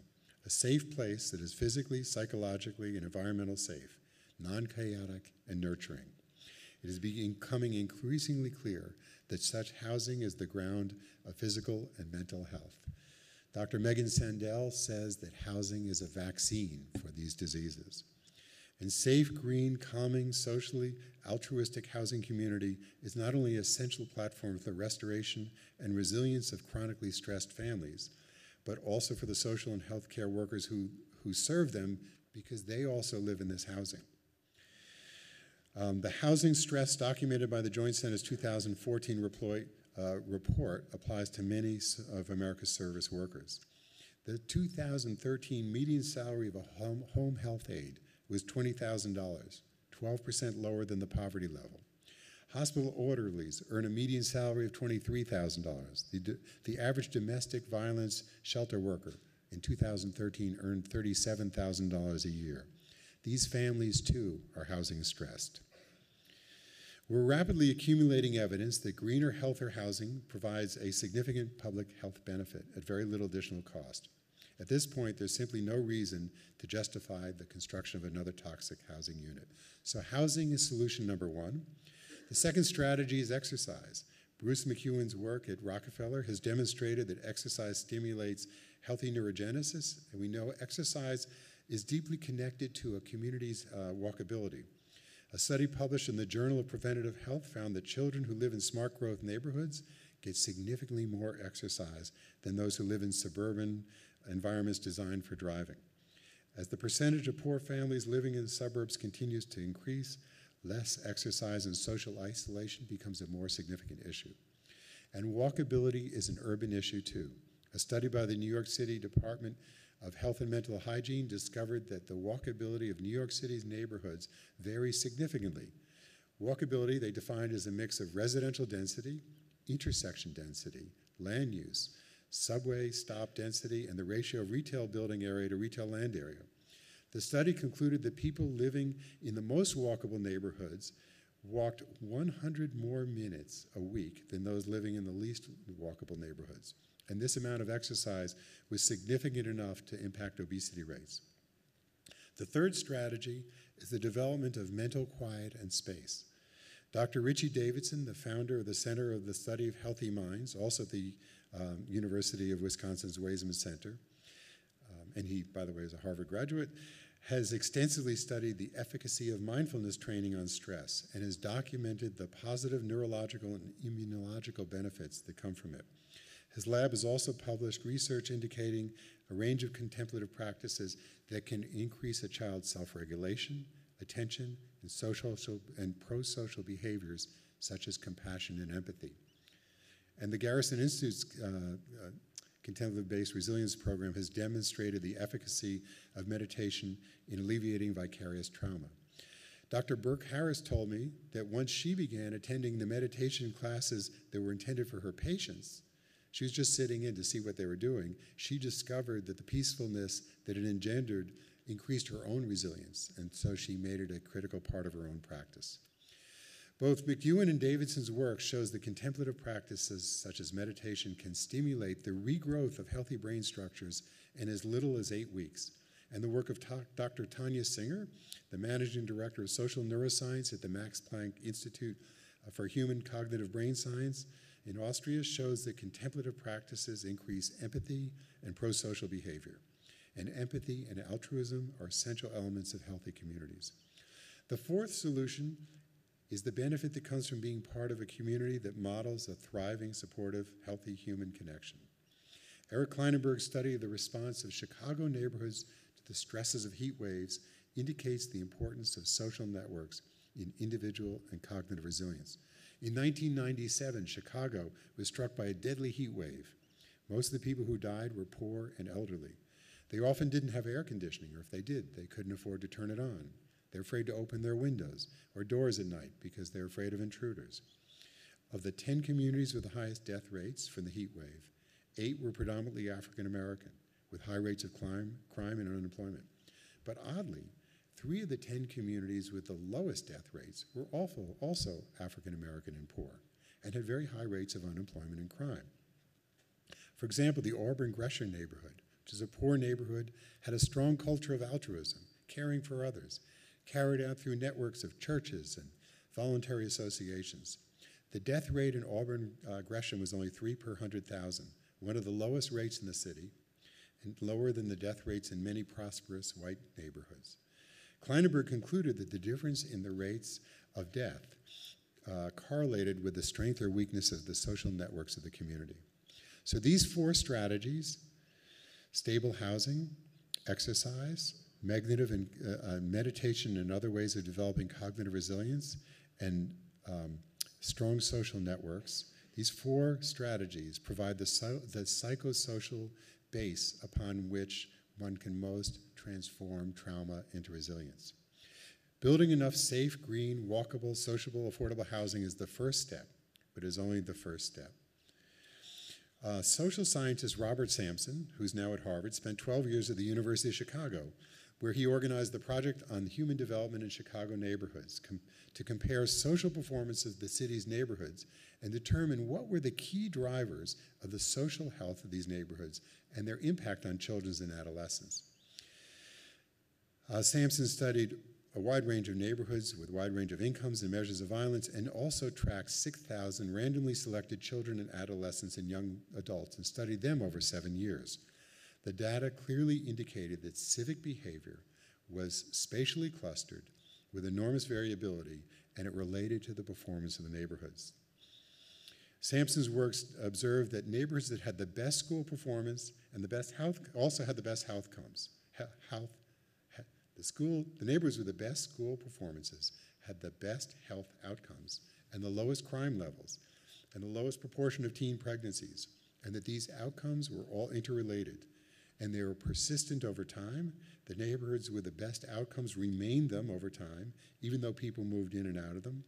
a safe place that is physically, psychologically, and environmentally safe, non-chaotic, and nurturing. It is becoming increasingly clear that such housing is the ground of physical and mental health. Dr. Megan Sandell says that housing is a vaccine for these diseases. And safe, green, calming, socially altruistic housing community is not only an essential platform for the restoration and resilience of chronically stressed families, but also for the social and healthcare workers who serve them because they also live in this housing. The housing stress documented by the Joint Center's 2014 report applies to many of America's service workers. The 2013 median salary of a home health aide was $20,000, 12% lower than the poverty level. Hospital orderlies earn a median salary of $23,000. The average domestic violence shelter worker in 2013 earned $37,000 a year. These families, too, are housing stressed. We're rapidly accumulating evidence that greener, healthier housing provides a significant public health benefit at very little additional cost. At this point, there's simply no reason to justify the construction of another toxic housing unit. So housing is solution number 1. The second strategy is exercise. Bruce McEwen's work at Rockefeller has demonstrated that exercise stimulates healthy neurogenesis, and we know exercise is deeply connected to a community's walkability. A study published in the Journal of Preventative Health found that children who live in smart growth neighborhoods get significantly more exercise than those who live in suburban environments designed for driving. As the percentage of poor families living in the suburbs continues to increase, less exercise and social isolation becomes a more significant issue. And walkability is an urban issue too. A study by the New York City Department of Health and Mental Hygiene discovered that the walkability of New York City's neighborhoods varies significantly. Walkability they defined as a mix of residential density, intersection density, land use, subway stop density, and the ratio of retail building area to retail land area. The study concluded that people living in the most walkable neighborhoods walked 100 more minutes a week than those living in the least walkable neighborhoods. And this amount of exercise was significant enough to impact obesity rates. The third strategy is the development of mental quiet and space. Dr. Richie Davidson, the founder of the Center of the Study of Healthy Minds, also at the University of Wisconsin's Weizmann Center, and he, by the way, is a Harvard graduate, has extensively studied the efficacy of mindfulness training on stress and has documented the positive neurological and immunological benefits that come from it. His lab has also published research indicating a range of contemplative practices that can increase a child's self-regulation, attention, and social and pro-social behaviors such as compassion and empathy. And the Garrison Institute's contemplative-based resilience program has demonstrated the efficacy of meditation in alleviating vicarious trauma. Dr. Burke Harris told me that once she began attending the meditation classes that were intended for her patients, she was just sitting in to see what they were doing. She discovered that the peacefulness that it engendered increased her own resilience, and so she made it a critical part of her own practice. Both McEwen and Davidson's work shows that contemplative practices such as meditation can stimulate the regrowth of healthy brain structures in as little as 8 weeks. And the work of Dr. Tanya Singer, the managing director of social neuroscience at the Max Planck Institute for Human Cognitive Brain Science in Austria, shows that contemplative practices increase empathy and pro-social behavior. And empathy and altruism are essential elements of healthy communities. The fourth solution is the benefit that comes from being part of a community that models a thriving, supportive, healthy human connection. Eric Kleinenberg's study of the response of Chicago neighborhoods to the stresses of heat waves indicates the importance of social networks in individual and cognitive resilience. In 1997, Chicago was struck by a deadly heat wave. Most of the people who died were poor and elderly. They often didn't have air conditioning, or if they did, they couldn't afford to turn it on. They're afraid to open their windows or doors at night because they're afraid of intruders. Of the 10 communities with the highest death rates from the heat wave, 8 were predominantly African American, with high rates of crime and unemployment. But oddly, 3 of the 10 communities with the lowest death rates were also African American and poor, and had very high rates of unemployment and crime. For example, the Auburn-Gresham neighborhood, which is a poor neighborhood, had a strong culture of altruism, caring for others, carried out through networks of churches and voluntary associations. The death rate in Auburn-Gresham was only 3 per 100,000, one of the lowest rates in the city, and lower than the death rates in many prosperous white neighborhoods. Kleinenberg concluded that the difference in the rates of death correlated with the strength or weakness of the social networks of the community. So these 4 strategies, stable housing, exercise, meditation and other ways of developing cognitive resilience, and strong social networks, these 4 strategies provide the psychosocial base upon which one can most transform trauma into resilience. Building enough safe, green, walkable, sociable, affordable housing is the first step, but is only the first step. Social scientist Robert Sampson, who's now at Harvard, spent 12 years at the University of Chicago, where he organized the Project on Human Development in Chicago Neighborhoods to compare social performance of the city's neighborhoods and determine what were the key drivers of the social health of these neighborhoods and their impact on children and adolescents. Sampson studied a wide range of neighborhoods with a wide range of incomes and measures of violence, and also tracked 6,000 randomly selected children and adolescents and young adults and studied them over 7 years. The data clearly indicated that civic behavior was spatially clustered with enormous variability, and it related to the performance of the neighborhoods. Sampson's works observed that neighborhoods that had the best school performance and the best health also had the best health The neighborhoods with the best school performances had the best health outcomes and the lowest crime levels and the lowest proportion of teen pregnancies, and that these outcomes were all interrelated and they were persistent over time. The neighborhoods with the best outcomes remained them over time, even though people moved in and out of them.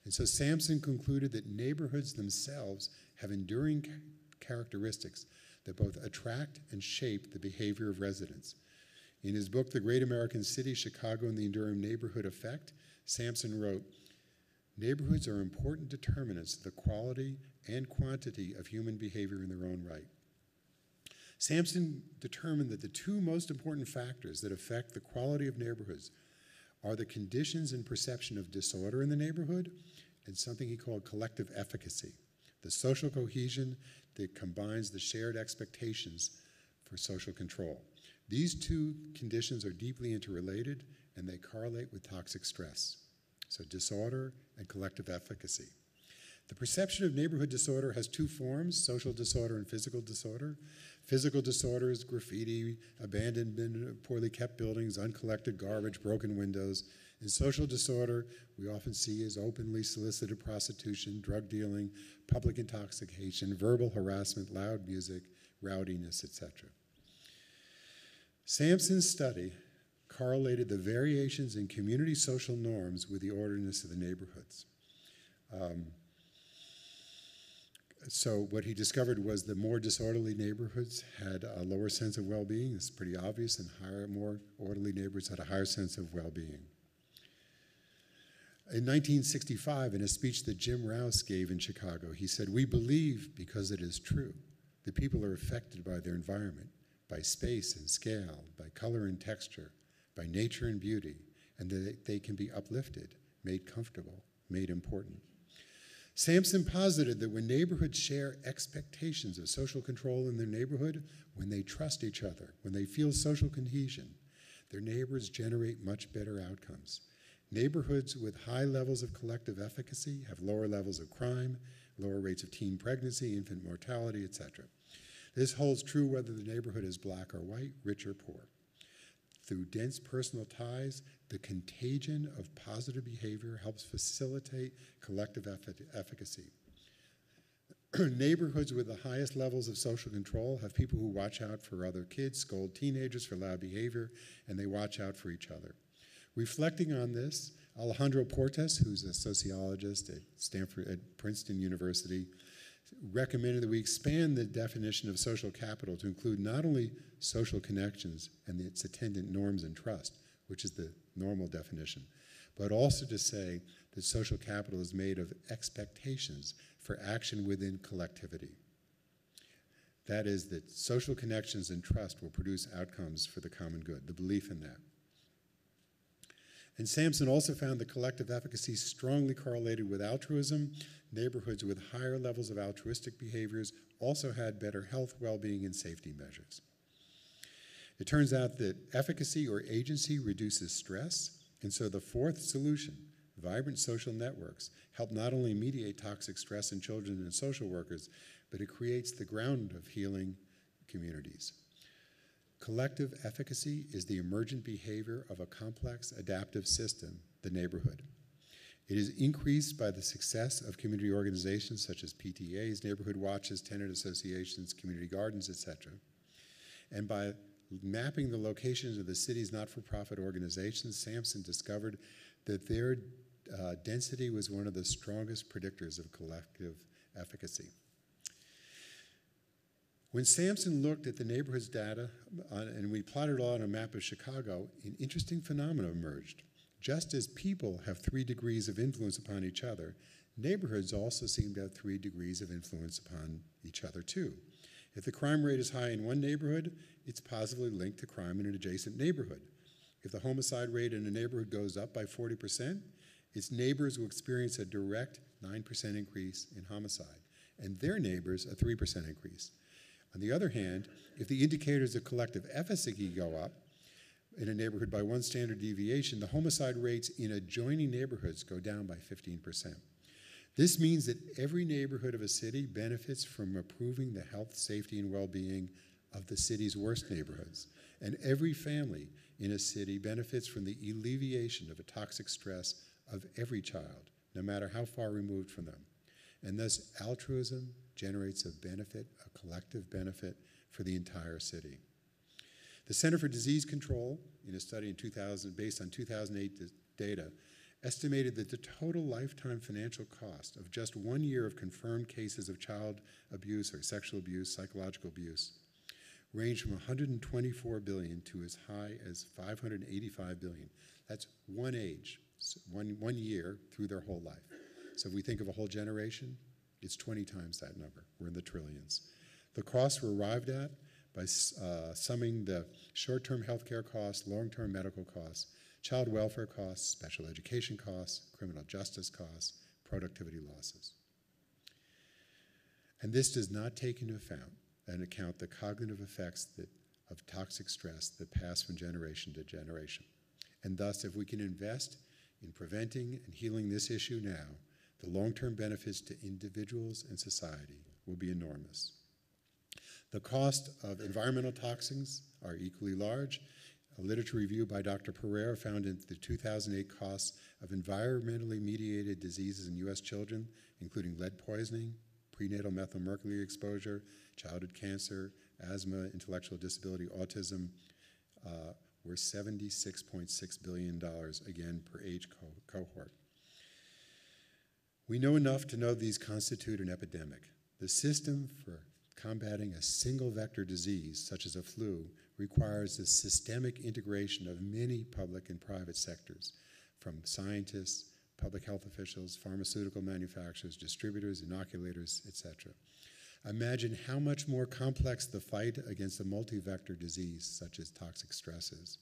And so Sampson concluded that neighborhoods themselves have enduring characteristics that both attract and shape the behavior of residents. In his book, The Great American City, Chicago and the Enduring Neighborhood Effect, Sampson wrote, "Neighborhoods are important determinants of the quality and quantity of human behavior in their own right." Sampson determined that the two most important factors that affect the quality of neighborhoods are the conditions and perception of disorder in the neighborhood and something he called collective efficacy, the social cohesion that combines the shared expectations for social control. These two conditions are deeply interrelated and they correlate with toxic stress. So disorder and collective efficacy. The perception of neighborhood disorder has two forms, social disorder and physical disorder. Physical disorder is graffiti, abandoned, poorly kept buildings, uncollected garbage, broken windows. And social disorder we often see as openly solicited prostitution, drug dealing, public intoxication, verbal harassment, loud music, rowdiness, etc. Sampson's study correlated the variations in community social norms with the orderliness of the neighborhoods. So what he discovered was the more disorderly neighborhoods had a lower sense of well-being. It's pretty obvious, and more orderly neighborhoods had a higher sense of well-being. In 1965, in a speech that Jim Rouse gave in Chicago, he said, "We believe, because it is true, that people are affected by their environment, by space and scale, by color and texture, by nature and beauty, and that they can be uplifted, made comfortable, made important." Sampson posited that when neighborhoods share expectations of social control in their neighborhood, when they trust each other, when they feel social cohesion, their neighbors generate much better outcomes. Neighborhoods with high levels of collective efficacy have lower levels of crime, lower rates of teen pregnancy, infant mortality, etc. This holds true whether the neighborhood is black or white, rich or poor. Through dense personal ties, the contagion of positive behavior helps facilitate collective efficacy. Neighborhoods with the highest levels of social control have people who watch out for other kids, scold teenagers for loud behavior, and they watch out for each other. Reflecting on this, Alejandro Portes, who's a sociologist at Princeton University, recommended that we expand the definition of social capital to include not only social connections and its attendant norms and trust, which is the normal definition, but also to say that social capital is made of expectations for action within collectivity. That is, that social connections and trust will produce outcomes for the common good, the belief in that. And Sampson also found that collective efficacy strongly correlated with altruism. Neighborhoods with higher levels of altruistic behaviors also had better health, well-being, and safety measures. It turns out that efficacy or agency reduces stress, and so the fourth solution, vibrant social networks, help not only mediate toxic stress in children and social workers, but it creates the ground of healing communities. Collective efficacy is the emergent behavior of a complex adaptive system, the neighborhood. It is increased by the success of community organizations such as PTAs, neighborhood watches, tenant associations, community gardens, etc. And by mapping the locations of the city's not-for-profit organizations, Sampson discovered that their density was one of the strongest predictors of collective efficacy. When Sampson looked at the neighborhood's data, and we plotted it all on a map of Chicago, an interesting phenomenon emerged. Just as people have 3 degrees of influence upon each other, neighborhoods also seem to have 3 degrees of influence upon each other too. If the crime rate is high in one neighborhood, it's positively linked to crime in an adjacent neighborhood. If the homicide rate in a neighborhood goes up by 40%, its neighbors will experience a direct 9% increase in homicide, and their neighbors a 3% increase. On the other hand, if the indicators of collective efficacy go up in a neighborhood by 1 standard deviation, the homicide rates in adjoining neighborhoods go down by 15%. This means that every neighborhood of a city benefits from improving the health, safety, and well-being of the city's worst neighborhoods. And every family in a city benefits from the alleviation of a toxic stress of every child, no matter how far removed from them. And thus, altruism generates a benefit, a collective benefit for the entire city. The Center for Disease Control, in a study in 2000, based on 2008 data, estimated that the total lifetime financial cost of just 1 year of confirmed cases of child abuse or sexual abuse, psychological abuse, ranged from $124 billion to as high as $585 billion. That's one age, one year through their whole life. So if we think of a whole generation, it's 20 times that number. We're in the trillions. The costs were arrived at by summing the short-term healthcare costs, long-term medical costs, child welfare costs, special education costs, criminal justice costs, productivity losses. And this does not take into account the cognitive effects of toxic stress that pass from generation to generation. And thus, if we can invest in preventing and healing this issue now, the long-term benefits to individuals and society will be enormous. The cost of environmental toxins are equally large. A literature review by Dr. Pereira found in the 2008 costs of environmentally mediated diseases in U.S. children, including lead poisoning, prenatal methylmercury exposure, childhood cancer, asthma, intellectual disability, autism, were $76.6 billion, again, per age cohort. We know enough to know these constitute an epidemic. The system for combating a single vector disease, such as a flu, requires the systemic integration of many public and private sectors, from scientists, public health officials, pharmaceutical manufacturers, distributors, inoculators, etc. Imagine how much more complex the fight against a multi-vector disease, such as toxic stress, is.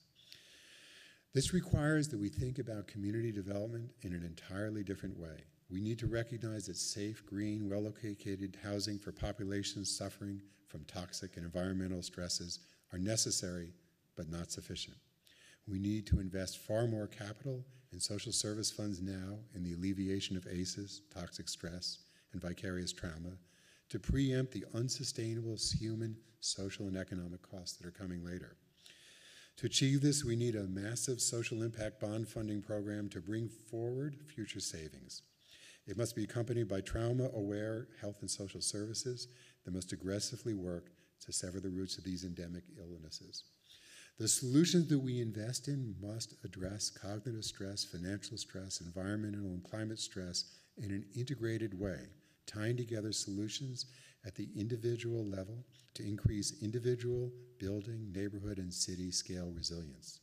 This requires that we think about community development in an entirely different way. We need to recognize that safe, green, well-located housing for populations suffering from toxic and environmental stresses are necessary, but not sufficient. We need to invest far more capital and social service funds now in the alleviation of ACEs, toxic stress, and vicarious trauma to preempt the unsustainable human, social, and economic costs that are coming later. To achieve this, we need a massive social impact bond funding program to bring forward future savings. It must be accompanied by trauma-aware health and social services that must aggressively work to sever the roots of these endemic illnesses. The solutions that we invest in must address cognitive stress, financial stress, environmental and climate stress in an integrated way, tying together solutions at the individual level to increase individual, building, neighborhood, and city scale resilience.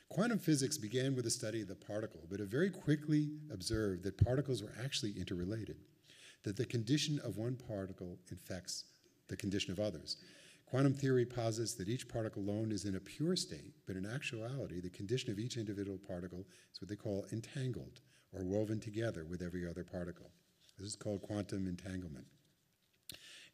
Quantum physics began with a study of the particle, but it very quickly observed that particles were actually interrelated, that the condition of one particle affects the condition of others. Quantum theory posits that each particle alone is in a pure state, but in actuality, the condition of each individual particle is what they call entangled, or woven together with every other particle. This is called quantum entanglement.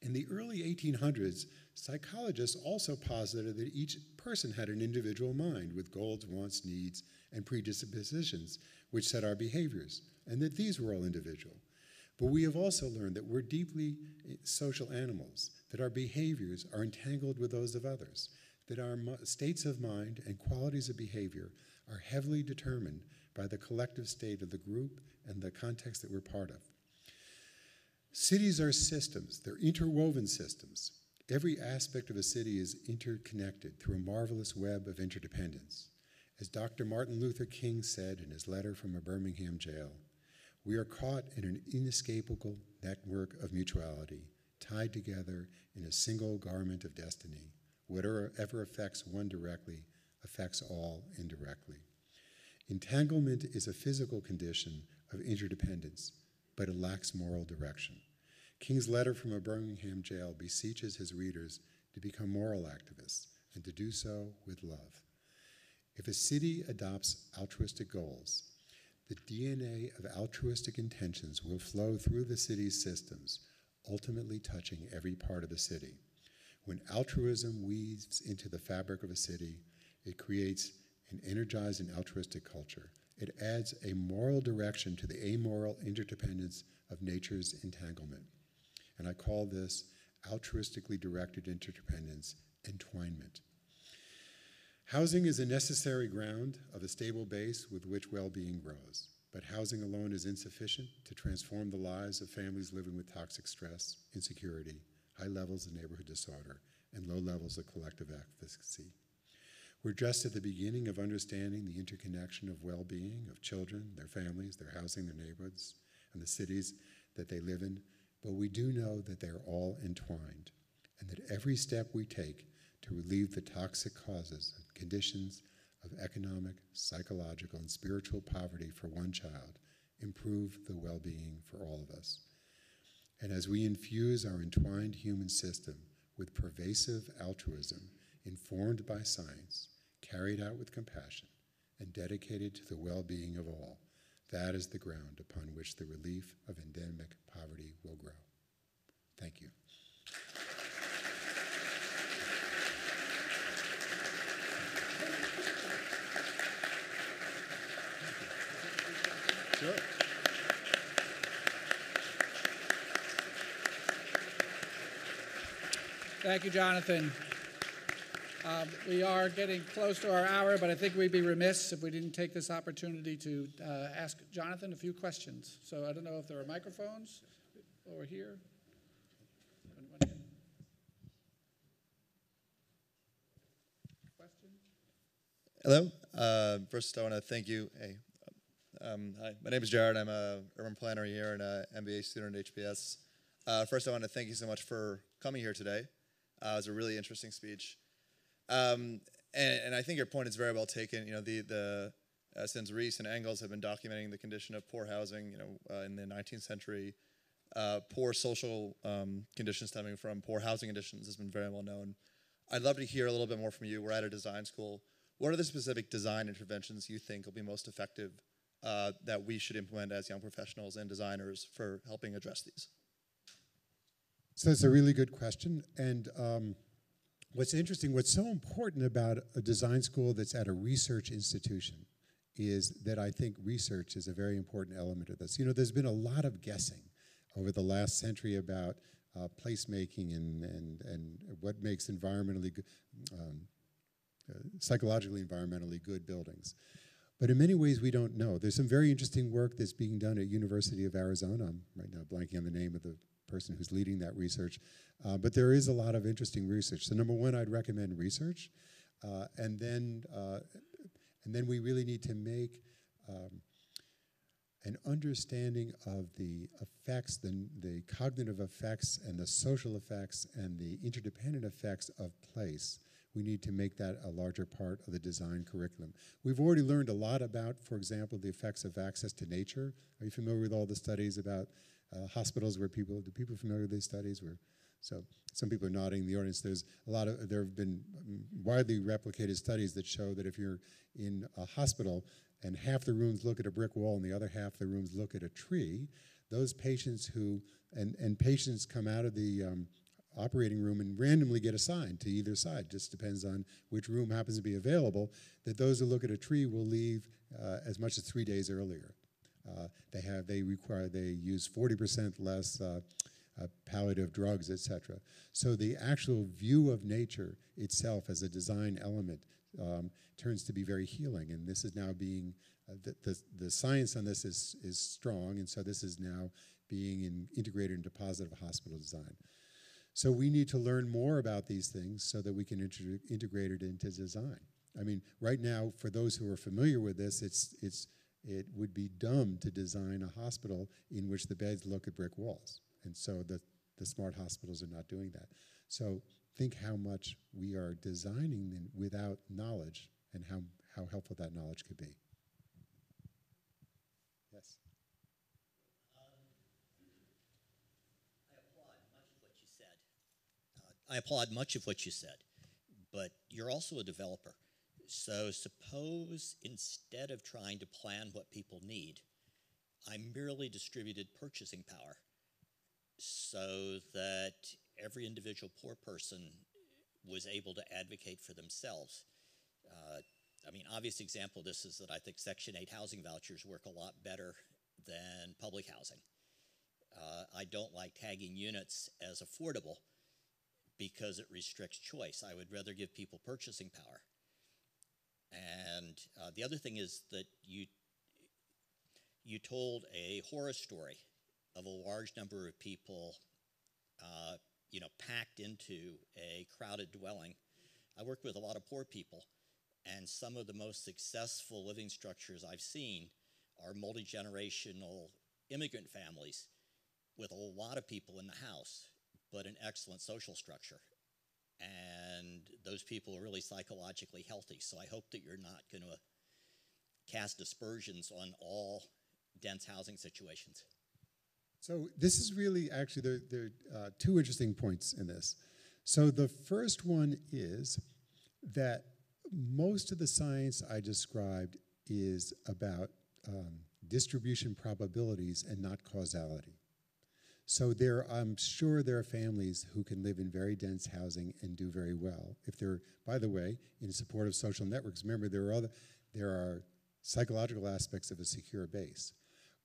In the early 1800s, psychologists also posited that each person had an individual mind with goals, wants, needs, and predispositions which set our behaviors, and that these were all individual. But we have also learned that we're deeply social animals, that our behaviors are entangled with those of others, that our states of mind and qualities of behavior are heavily determined by the collective state of the group and the context that we're part of. Cities are systems. They're interwoven systems. Every aspect of a city is interconnected through a marvelous web of interdependence. As Dr. Martin Luther King said in his letter from a Birmingham jail, we are caught in an inescapable network of mutuality, tied together in a single garment of destiny. Whatever affects one directly affects all indirectly. Entanglement is a physical condition of interdependence, but it lacks moral direction. King's letter from a Birmingham jail beseeches his readers to become moral activists and to do so with love. If a city adopts altruistic goals, the DNA of altruistic intentions will flow through the city's systems, ultimately touching every part of the city. When altruism weaves into the fabric of a city, it creates an energized and altruistic culture. It adds a moral direction to the amoral interdependence of nature's entanglement. And I call this altruistically directed interdependence, entwinement. Housing is a necessary ground of a stable base with which well-being grows, but housing alone is insufficient to transform the lives of families living with toxic stress, insecurity, high levels of neighborhood disorder, and low levels of collective efficacy. We're just at the beginning of understanding the interconnection of well-being of children, their families, their housing, their neighborhoods, and the cities that they live in, but we do know that they're all entwined, and that every step we take to relieve the toxic causes and conditions of economic, psychological, and spiritual poverty for one child improve the well-being for all of us. And as we infuse our entwined human system with pervasive altruism, informed by science, carried out with compassion, and dedicated to the well-being of all, that is the ground upon which the relief of endemic poverty will grow. Thank you. Sure. Thank you, Jonathan. We are getting close to our hour, but I think we'd be remiss if we didn't take this opportunity to ask Jonathan a few questions. So I don't know if there are microphones over here. Question? Hello. First, I want to thank you. Hey, hi, my name is Jared. I'm a urban planner here and an MBA student at HBS. First, I want to thank you so much for coming here today. It was a really interesting speech. And I think your point is very well taken. You know, since Reese and Engels have been documenting the condition of poor housing, you know, in the 19th century, poor social conditions stemming from poor housing conditions has been very well known. I'd love to hear a little bit more from you. We're at a design school. What are the specific design interventions you think will be most effective that we should implement as young professionals and designers for helping address these? So it's a really good question. And what's interesting, what's so important about a design school that's at a research institution is that I think research is a very important element of this. You know, there's been a lot of guessing over the last century about placemaking and what makes environmentally good, psychologically environmentally good buildings. But in many ways, we don't know. There's some very interesting work that's being done at University of Arizona. I'm right now blanking on the name of the person who's leading that research. But there is a lot of interesting research. So number one, I'd recommend research. And then we really need to make an understanding of the effects, the cognitive effects and the social effects and the interdependent effects of place. We need to make that a larger part of the design curriculum. We've already learned a lot about, for example, the effects of access to nature. Are you familiar with all the studies about hospitals where people, do people familiar with these studies? So some people are nodding in the audience. There have been widely replicated studies that show that if you're in a hospital and half the rooms look at a brick wall and the other half the rooms look at a tree, those patients and patients come out of the operating room and randomly get assigned to either side, just depends on which room happens to be available, that those who look at a tree will leave as much as 3 days earlier. They use 40% less palliative drugs, etc. So the actual view of nature itself as a design element turns to be very healing, and this is now being, the science on this is strong, and so this is now being integrated into positive hospital design. So we need to learn more about these things so that we can integrate it into design. I mean, right now, for those who are familiar with this, it would be dumb to design a hospital in which the beds look at brick walls. And so the smart hospitals are not doing that. So think how much we are designing them without knowledge and how helpful that knowledge could be. Yes? I applaud much of what you said, but you're also a developer. So suppose instead of trying to plan what people need, I merely distributed purchasing power so that every individual poor person was able to advocate for themselves. I mean, obvious example of this is that I think Section 8 housing vouchers work a lot better than public housing. I don't like tagging units as affordable, because it restricts choice. I would rather give people purchasing power. And the other thing is that you told a horror story of a large number of people, packed into a crowded dwelling. I work with a lot of poor people, and some of the most successful living structures I've seen are multi-generational immigrant families with a lot of people in the house, but an excellent social structure. And those people are really psychologically healthy. So I hope that you're not going to cast aspersions on all dense housing situations. So this is really, actually, there are two interesting points in this. So the first one is that most of the science I described is about distribution probabilities and not causality. So I'm sure there are families who can live in very dense housing and do very well. If they're, by the way, in support of social networks, remember there are psychological aspects of a secure base.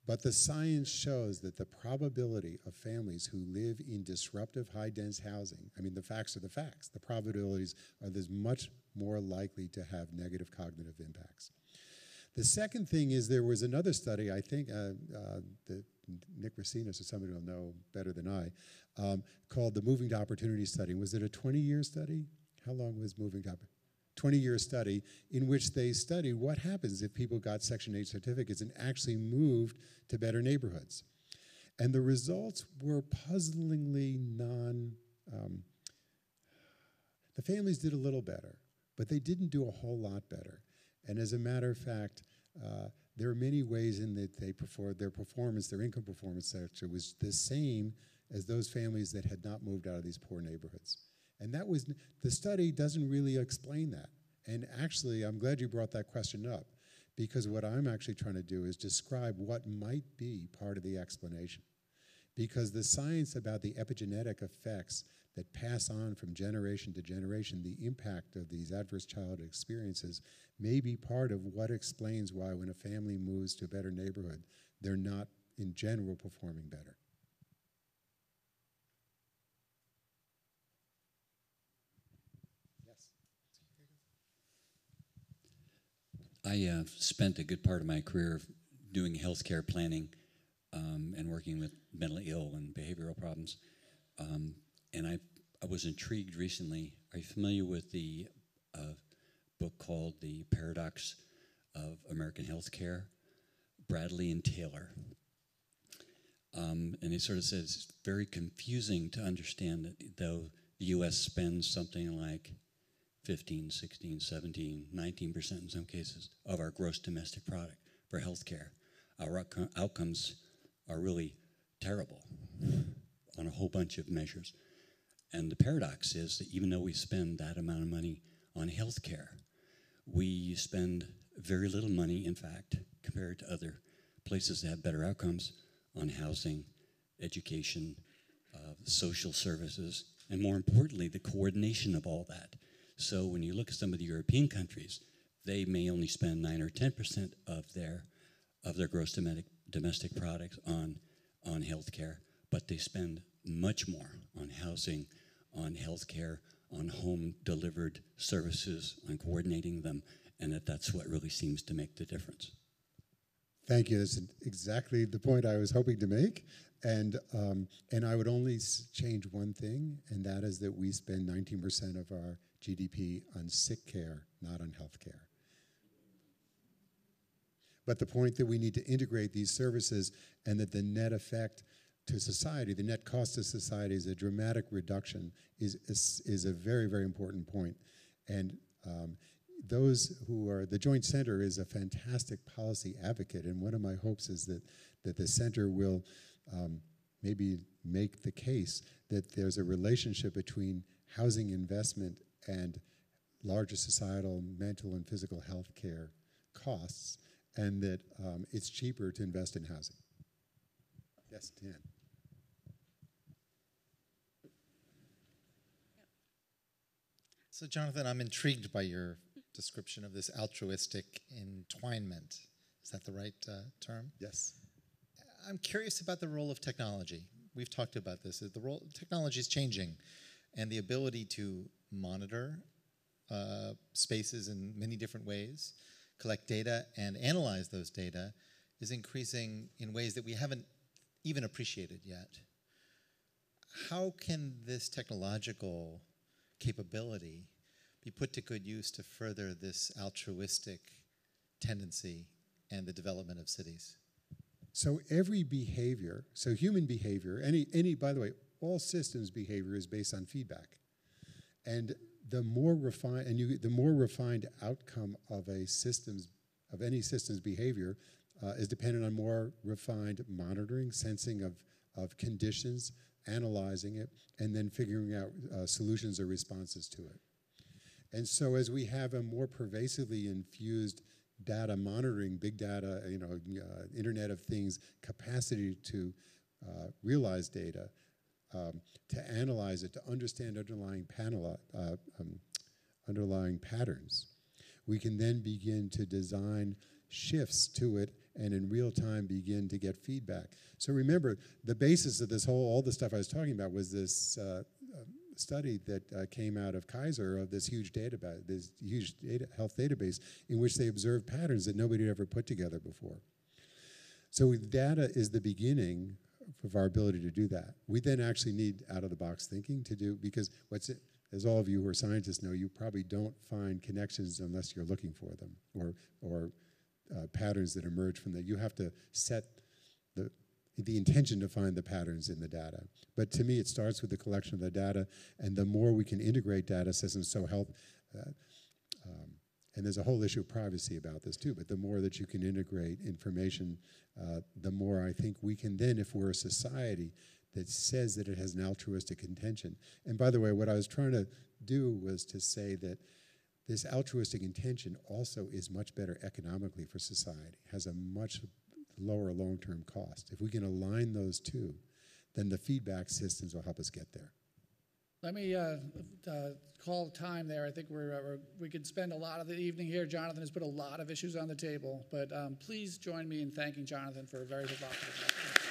But the science shows that the probability of families who live in disruptive high-dense housing, I mean, the facts are the facts. The probabilities are there's much more likely to have negative cognitive impacts. The second thing is there was another study, I think, that Nick Racinos or somebody will know better than I, called the Moving to Opportunity Study. Was it a 20-year study? How long was Moving to Opportunity? 20-year study in which they studied what happens if people got Section 8 certificates and actually moved to better neighborhoods. And the results were puzzlingly the families did a little better, but they didn't do a whole lot better. And as a matter of fact, there are many ways in that their performance, their income performance actually was the same as those families that had not moved out of these poor neighborhoods. And the study doesn't really explain that. And actually, I'm glad you brought that question up, because what I'm actually trying to do is describe what might be part of the explanation. Because the science about the epigenetic effects that pass on from generation to generation, the impact of these adverse childhood experiences may be part of what explains why when a family moves to a better neighborhood, they're not, in general, performing better. I spent a good part of my career doing healthcare planning and working with mentally ill and behavioral problems. And I was intrigued recently. Are you familiar with the book called The Paradox of American Healthcare? Bradley and Taylor. And he sort of says it's very confusing to understand that though the U.S. spends something like 15, 16, 17, 19% in some cases of our gross domestic product for healthcare, our outcomes are really terrible on a whole bunch of measures. And the paradox is that even though we spend that amount of money on healthcare, we spend very little money, in fact, compared to other places that have better outcomes on housing, education, social services, and more importantly, the coordination of all that. So when you look at some of the European countries, they may only spend 9 or 10% of their gross domestic products on healthcare, but they spend much more on housing, on healthcare, on home-delivered services, on coordinating them, and that's what really seems to make the difference. Thank you. That's exactly the point I was hoping to make. And I would only change one thing, and that is that we spend 19% of our GDP on sick care, not on health care. But the point that we need to integrate these services and that the net effect to society, the net cost to society is a dramatic reduction is a very, very important point. And those who are, the Joint Center is a fantastic policy advocate, and one of my hopes is that the center will maybe make the case that there's a relationship between housing investment and larger societal mental and physical health care costs, and that it's cheaper to invest in housing. Yes, Dan. So, Jonathan, I'm intrigued by your description of this altruistic entwinement. Is that the right term? Yes. I'm curious about the role of technology. We've talked about this. The role technology is changing and the ability to monitor spaces in many different ways, collect data, and analyze those data is increasing in ways that we haven't even appreciated yet. How can this technological capability be put to good use to further this altruistic tendency and the development of cities? So every behavior, so human behavior, by the way, all systems behavior is based on feedback. And the more refined outcome of any system's behavior is dependent on more refined monitoring, sensing of conditions, analyzing it, and then figuring out solutions or responses to it. And so as we have a more pervasively infused data monitoring, big data, Internet of Things capacity to realize data, to analyze it, to understand underlying patterns, we can then begin to design shifts to it and in real time begin to get feedback. So remember, the basis of all the stuff I was talking about was this study that came out of Kaiser of this huge health database in which they observed patterns that nobody had ever put together before. So data is the beginning of our ability to do that. We then actually need out-of-the-box thinking to do, because as all of you who are scientists know, you probably don't find connections unless you're looking for them, or patterns that emerge from that. You have to set the intention to find the patterns in the data. But to me, it starts with the collection of the data, and the more we can integrate data systems, so and there's a whole issue of privacy about this too, but the more that you can integrate information, the more I think we can then, if we're a society that says that it has an altruistic intention. And by the way, what I was trying to do was to say that this altruistic intention also is much better economically for society, has a much lower long-term cost. If we can align those two, then the feedback systems will help us get there. Let me call time there. I think we could spend a lot of the evening here. Jonathan has put a lot of issues on the table, but please join me in thanking Jonathan for a very provocative lecture.